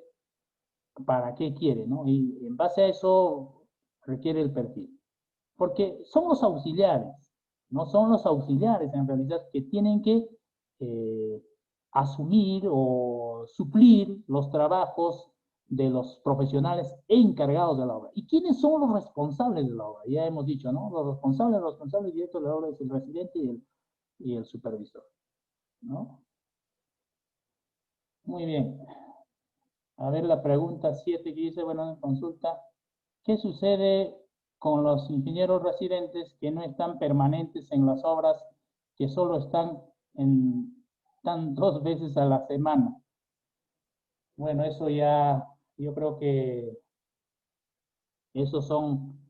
para qué quiere, ¿no? Y en base a eso requiere el perfil. Porque son los auxiliares, ¿no? Son los auxiliares en realidad que tienen que asumir o suplir los trabajos de los profesionales encargados de la obra. ¿Y quiénes son los responsables de la obra? Ya hemos dicho, ¿no? Los responsables directos de la obra es el residente y el supervisor, ¿no? Muy bien. A ver la pregunta 7 que dice, bueno, en consulta, ¿qué sucede con los ingenieros residentes que no están permanentes en las obras, que solo están 2 veces a la semana? Bueno, eso ya, yo creo que esos son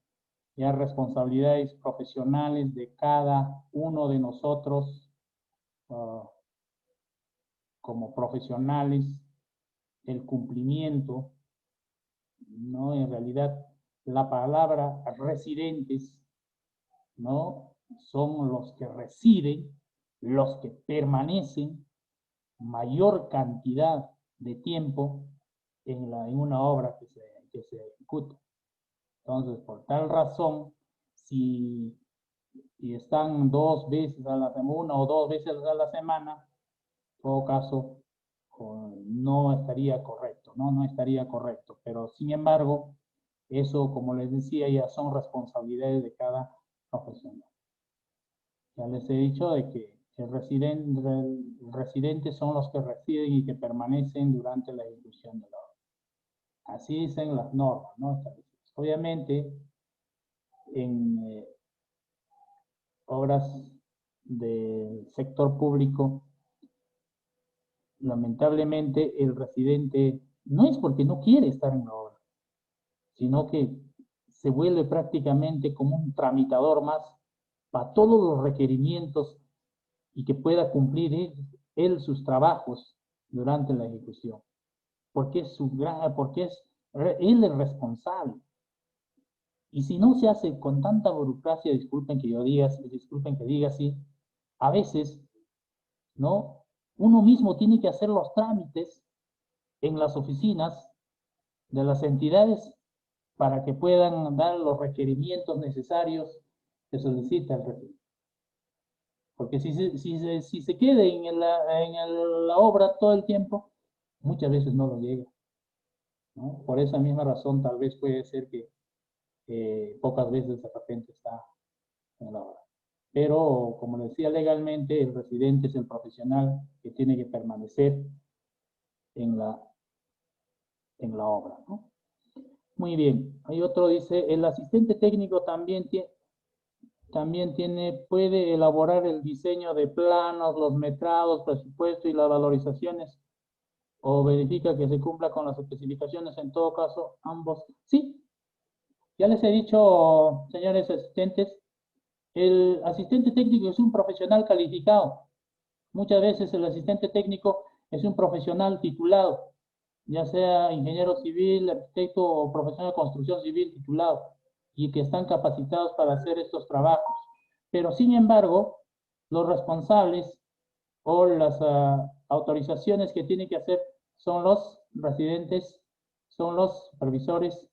ya responsabilidades profesionales de cada uno de nosotros como profesionales, el cumplimiento, ¿no? En realidad, la palabra residentes, ¿no? Son los que residen, los que permanecen mayor cantidad de tiempo en una obra que se ejecuta. Entonces, por tal razón, si están 2 veces a la semana, 1 o 2 veces a la semana, en todo caso, no estaría correcto, ¿no? No estaría correcto. Pero, sin embargo, eso, como les decía, ya son responsabilidades de cada profesional. Ya les he dicho de que el residente son los que residen y que permanecen durante la ejecución de la obra. Así dicen las normas, ¿no? Obviamente, en obras del sector público, lamentablemente el residente no es porque no quiere estar en la obra, sino que se vuelve prácticamente como un tramitador más para todos los requerimientos y que pueda cumplir él sus trabajos durante la ejecución, porque es él el responsable. Y si no se hace con tanta burocracia, disculpen que diga así, a veces, ¿no? Uno mismo tiene que hacer los trámites en las oficinas de las entidades para que puedan dar los requerimientos necesarios que solicita el residente. Porque si se queda en la obra todo el tiempo, muchas veces no lo llega, ¿no? Por esa misma razón, tal vez puede ser que pocas veces de repente está en la obra. Pero, como decía legalmente, el residente es el profesional que tiene que permanecer en la obra, ¿no? Muy bien. Hay otro, dice, el asistente técnico también puede elaborar el diseño de planos, los metrados, presupuesto y las valorizaciones, o verifica que se cumpla con las especificaciones. En todo caso, ambos. Sí, ya les he dicho, señores asistentes, el asistente técnico es un profesional calificado. Muchas veces el asistente técnico es un profesional titulado, ya sea ingeniero civil, arquitecto o profesional de construcción civil titulado, y que están capacitados para hacer estos trabajos. Pero sin embargo, los responsables o las autorizaciones que tienen que hacer son los residentes, son los supervisores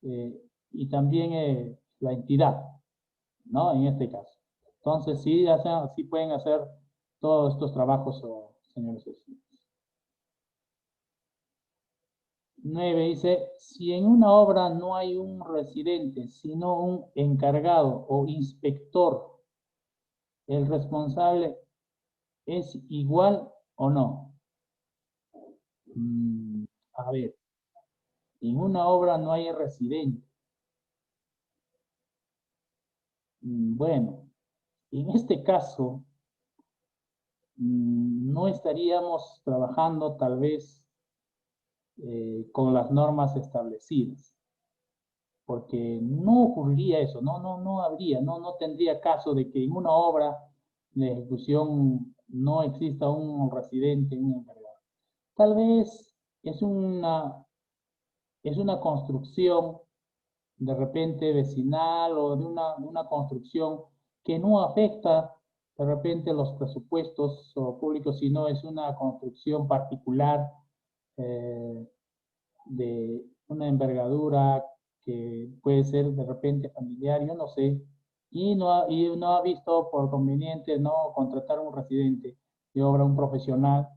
y también la entidad, ¿no? En este caso. Entonces, sí pueden hacer todos estos trabajos, señores residentes. 9 dice, si en una obra no hay un residente, sino un encargado o inspector, ¿el responsable es igual o no? A ver, en una obra no hay residente. Bueno, en este caso, no estaríamos trabajando tal vez con las normas establecidas, porque no ocurriría eso, no habría, no tendría caso de que en una obra de ejecución no exista un residente, un encargado. Tal vez es una construcción de repente vecinal o de una construcción que no afecta de repente los presupuestos públicos, sino es una construcción particular de una envergadura que puede ser de repente familiar, yo no sé, y no ha visto por conveniente no contratar un residente de obra, un profesional,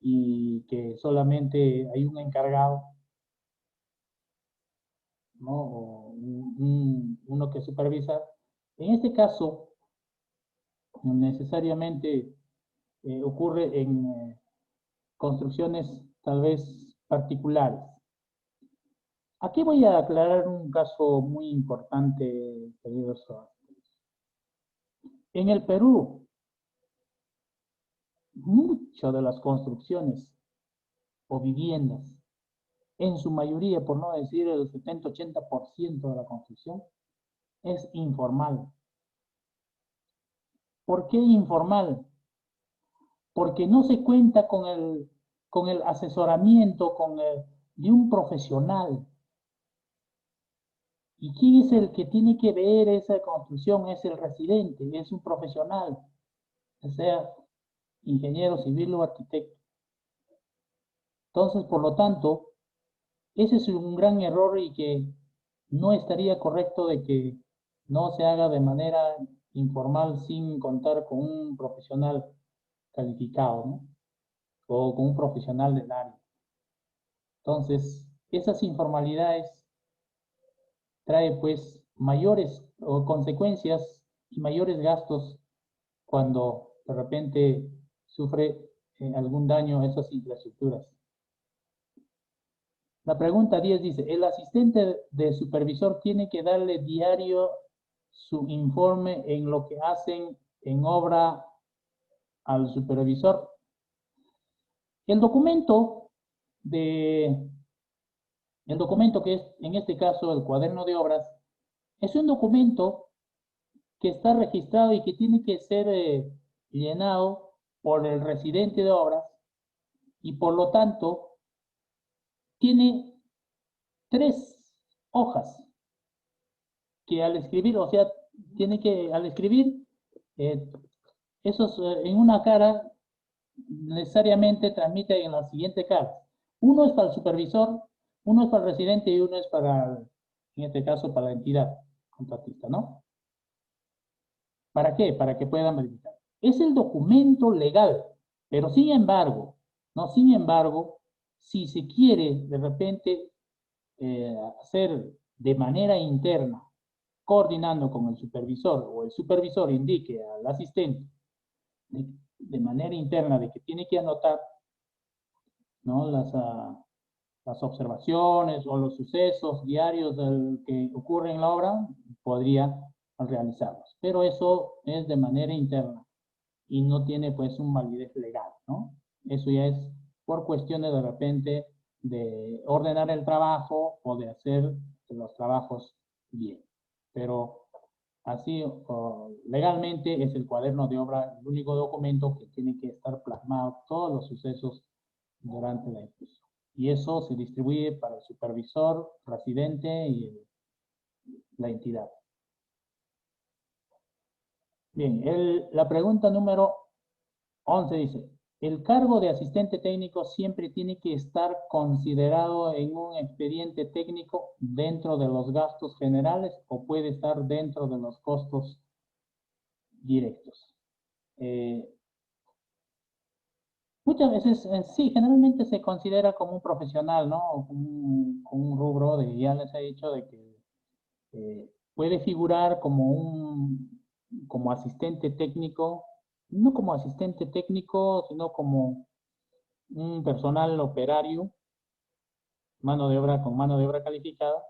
y que solamente hay un encargado, ¿no? O uno que supervisa. En este caso, necesariamente ocurre en construcciones tal vez particulares. Aquí voy a aclarar un caso muy importante, queridos. En el Perú, muchas de las construcciones o viviendas, en su mayoría, por no decir el 70-80% de la construcción, es informal. ¿Por qué informal? Porque no se cuenta con el asesoramiento de un profesional. ¿Y quién es el que tiene que ver esa construcción? Es el residente, es un profesional, sea ingeniero civil o arquitecto. Entonces, por lo tanto, ese es un gran error y que no estaría correcto de que no se haga de manera informal sin contar con un profesional calificado, ¿no? O con un profesional del área. Entonces, esas informalidades trae pues mayores consecuencias y mayores gastos cuando de repente sufre algún daño a esas infraestructuras. La pregunta 10 dice, el asistente de supervisor tiene que darle diario su informe en lo que hacen en obra al supervisor. El documento que es en este caso el cuaderno de obras, es un documento que está registrado y que tiene que ser llenado por el residente de obras y por lo tanto tiene 3 hojas que al escribir, o sea, tiene que al escribir esos en una cara necesariamente transmite en la siguiente cara. Uno es para el supervisor, uno es para el residente y uno es para, en este caso, para la entidad contratista, ¿no? ¿Para qué? Para que puedan verificar. Es el documento legal, pero sin embargo, si se quiere de repente hacer de manera interna, coordinando con el supervisor o el supervisor indique al asistente de manera interna de que tiene que anotar, ¿no? las observaciones o los sucesos diarios que ocurren en la obra, podría realizarlos. Pero eso es de manera interna y no tiene pues un validez legal, ¿no? Eso ya es por cuestiones de repente de ordenar el trabajo o de hacer los trabajos bien. Pero así legalmente es el cuaderno de obra el único documento que tiene que estar plasmado todos los sucesos durante la ejecución. Y eso se distribuye para el supervisor, residente y la entidad. Bien, la pregunta número 11 dice, ¿el cargo de asistente técnico siempre tiene que estar considerado en un expediente técnico dentro de los gastos generales o puede estar dentro de los costos directos? Muchas veces, sí, generalmente se considera como un profesional, ¿no? Como un rubro ya les he dicho de que puede figurar como asistente técnico, no como asistente técnico, sino como un personal operario, mano de obra con mano de obra calificada.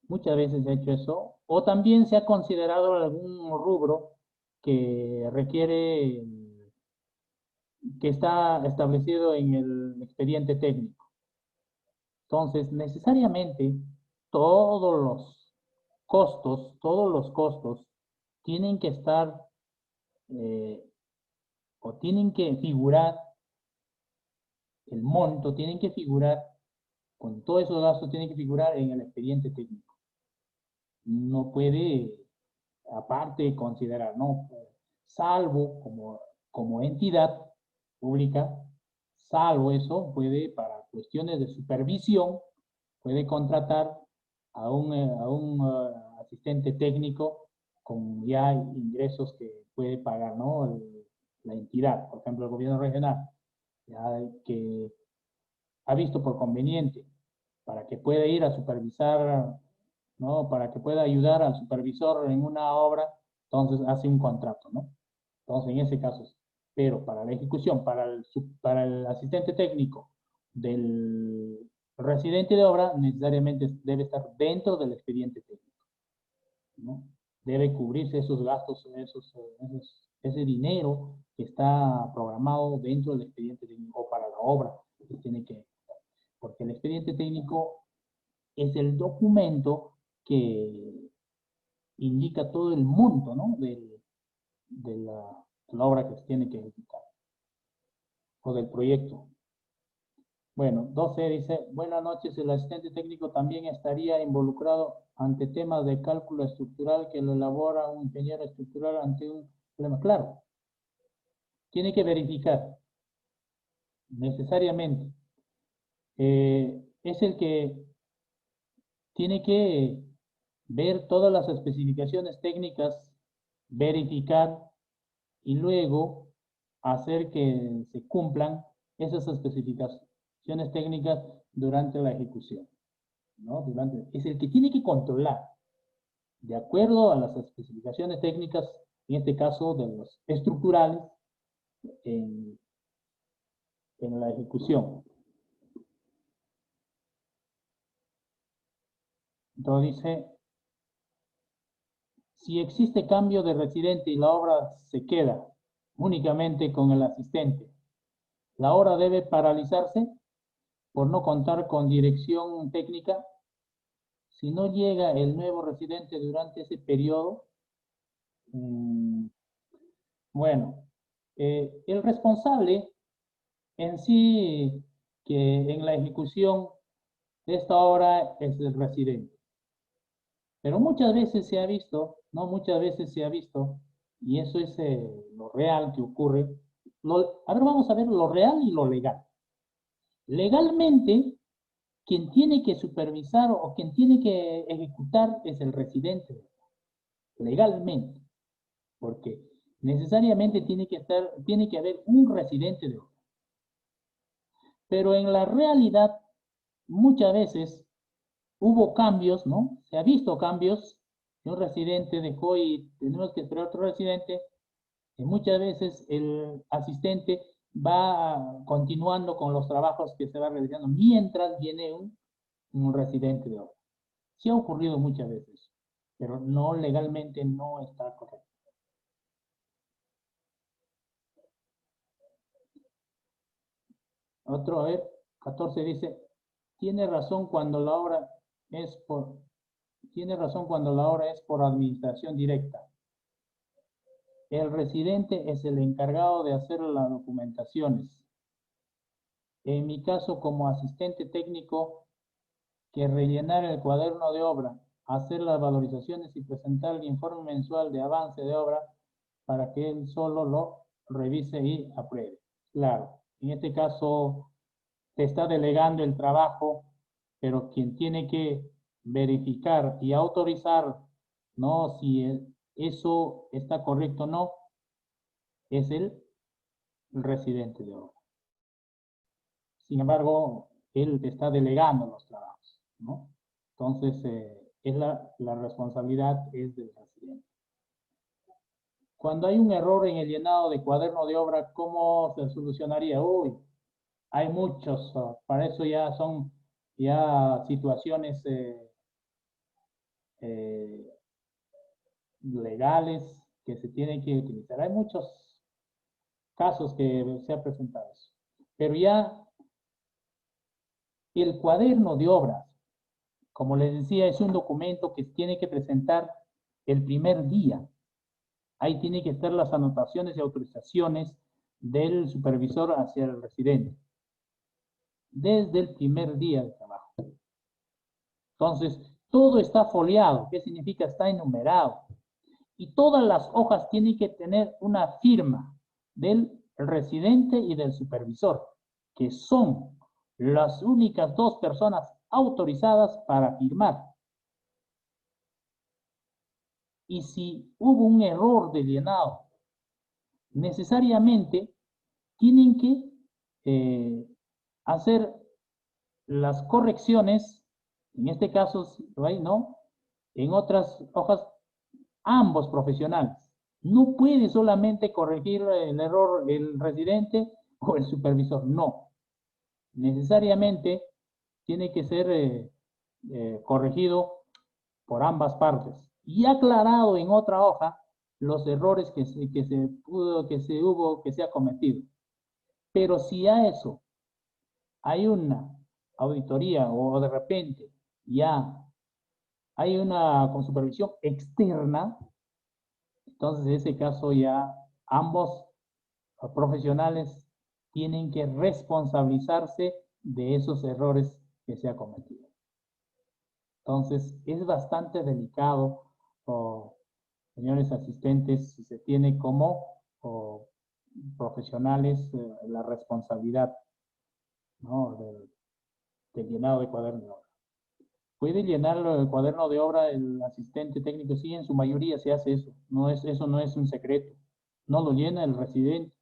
Muchas veces se ha hecho eso. O también se ha considerado algún rubro que requiere, que está establecido en el expediente técnico. Entonces, necesariamente, todos los costos tienen que estar o tienen que figurar, el monto tienen que figurar, con todos esos gastos tienen que figurar en el expediente técnico. No puede, aparte, considerar, no, salvo como entidad pública, salvo eso, puede, para cuestiones de supervisión, puede contratar a un asistente técnico con ya ingresos que puede pagar, ¿no? La entidad, por ejemplo, el gobierno regional, ya que ha visto por conveniente para que pueda ir a supervisar, ¿no? Para que pueda ayudar al supervisor en una obra, entonces hace un contrato, ¿no? Entonces, en ese caso, pero para la ejecución, para el asistente técnico del residente de obra, necesariamente debe estar dentro del expediente técnico, ¿no? Debe cubrirse esos gastos, ese dinero que está programado dentro del expediente técnico o para la obra que tiene que, porque el expediente técnico es el documento que indica todo el monto, ¿no? De la obra que se tiene que ejecutar o del proyecto. Bueno, 12 dice, buenas noches, el asistente técnico también estaría involucrado ante temas de cálculo estructural que lo elabora un ingeniero estructural ante un problema. Claro, tiene que verificar necesariamente. Es el que tiene que ver todas las especificaciones técnicas, verificar y luego hacer que se cumplan esas especificaciones técnicas durante la ejecución, ¿no? Es el que tiene que controlar, de acuerdo a las especificaciones técnicas, en este caso de los estructurales, en la ejecución. Entonces dice, si existe cambio de residente y la obra se queda únicamente con el asistente, ¿la obra debe paralizarse por no contar con dirección técnica? Si no llega el nuevo residente durante ese periodo, bueno, el responsable en sí que en la ejecución de esta obra es el residente. Pero muchas veces se ha visto, no muchas veces se ha visto, y eso es lo real que ocurre. A ver, vamos a ver lo real y lo legal. Legalmente, quien tiene que supervisar o quien tiene que ejecutar es el residente, legalmente, porque necesariamente tiene que haber un residente de obra. Pero en la realidad, muchas veces hubo cambios, ¿no? Se ha visto cambios, que un residente dejó y tenemos que esperar otro residente, y muchas veces el asistente va continuando con los trabajos que se va realizando mientras viene un residente de obra. Sí ha ocurrido muchas veces, pero no legalmente no está correcto. Otro, a ver, 14 dice, tiene razón cuando la obra es por administración directa. El residente es el encargado de hacer las documentaciones. En mi caso, como asistente técnico, que rellenar el cuaderno de obra, hacer las valorizaciones y presentar el informe mensual de avance de obra para que él solo lo revise y apruebe. Claro, en este caso te está delegando el trabajo, pero quien tiene que verificar y autorizar, ¿no? Si eso está correcto o no, es el residente de obra. Sin embargo, él te está delegando los trabajos, ¿no? Entonces, la responsabilidad es del residente. Cuando hay un error en el llenado de cuaderno de obra, ¿cómo se solucionaría? Uy, hay muchos, para eso ya son ya situaciones legales que se tienen que utilizar. Hay muchos casos que se han presentado, pero ya el cuaderno de obras, como les decía, es un documento que tiene que presentar el primer día. Ahí tiene que estar las anotaciones y autorizaciones del supervisor hacia el residente, desde el primer día de trabajo. Entonces, todo está foliado. ¿Qué significa? Está enumerado. Y todas las hojas tienen que tener una firma del residente y del supervisor, que son las únicas dos personas autorizadas para firmar. Y si hubo un error de llenado, necesariamente tienen que hacer las correcciones, en este caso, ¿no? En otras hojas, ambos profesionales. No puede solamente corregir el error el residente o el supervisor, no. Necesariamente tiene que ser corregido por ambas partes y aclarado en otra hoja los errores que se ha cometido. Pero si a eso hay una auditoría o de repente ya hay una con supervisión externa, entonces en ese caso ya ambos profesionales tienen que responsabilizarse de esos errores que se ha cometido. Entonces es bastante delicado, señores asistentes, si se tiene como profesionales la responsabilidad, ¿no? del llenado de cuaderno de obra. ¿Puede llenar el cuaderno de obra el asistente técnico? Sí, en su mayoría se hace eso. Eso no es un secreto. No lo llena el residente.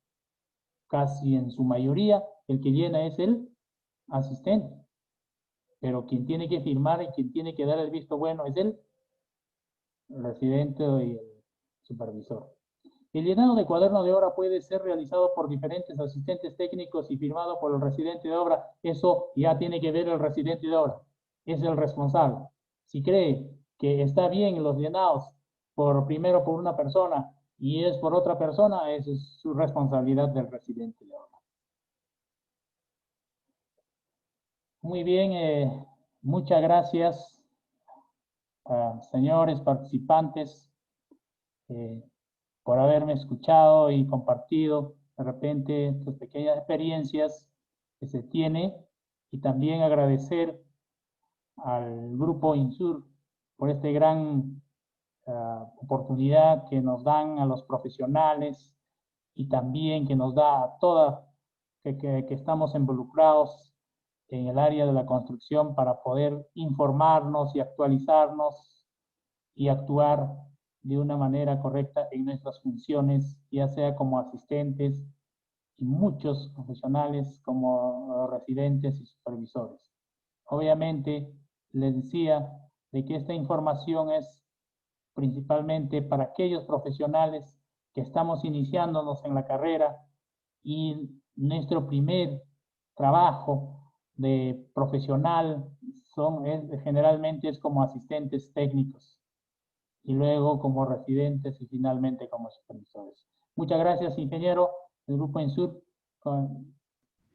Casi en su mayoría el que llena es el asistente. Pero quien tiene que firmar y quien tiene que dar el visto bueno es el residente y el supervisor. El llenado de cuaderno de obra puede ser realizado por diferentes asistentes técnicos y firmado por el residente de obra. Eso ya tiene que ver el residente de obra. Es el responsable. Si cree que está bien los llenados primero por una persona y es por otra persona, esa es su responsabilidad del residente de obra. Muy bien, muchas gracias, señores participantes, por haberme escuchado y compartido de repente estas pequeñas experiencias que se tiene, y también agradecer al Grupo INSUR por esta gran oportunidad que nos dan a los profesionales y también que nos da a todas que estamos involucrados en el área de la construcción para poder informarnos y actualizarnos y actuar de una manera correcta en nuestras funciones, ya sea como asistentes y muchos profesionales como residentes y supervisores. Obviamente, les decía de que esta información es principalmente para aquellos profesionales que estamos iniciándonos en la carrera y nuestro primer trabajo de profesional generalmente es como asistentes técnicos y luego como residentes y finalmente como supervisores. Muchas gracias, ingeniero. El Grupo INSUR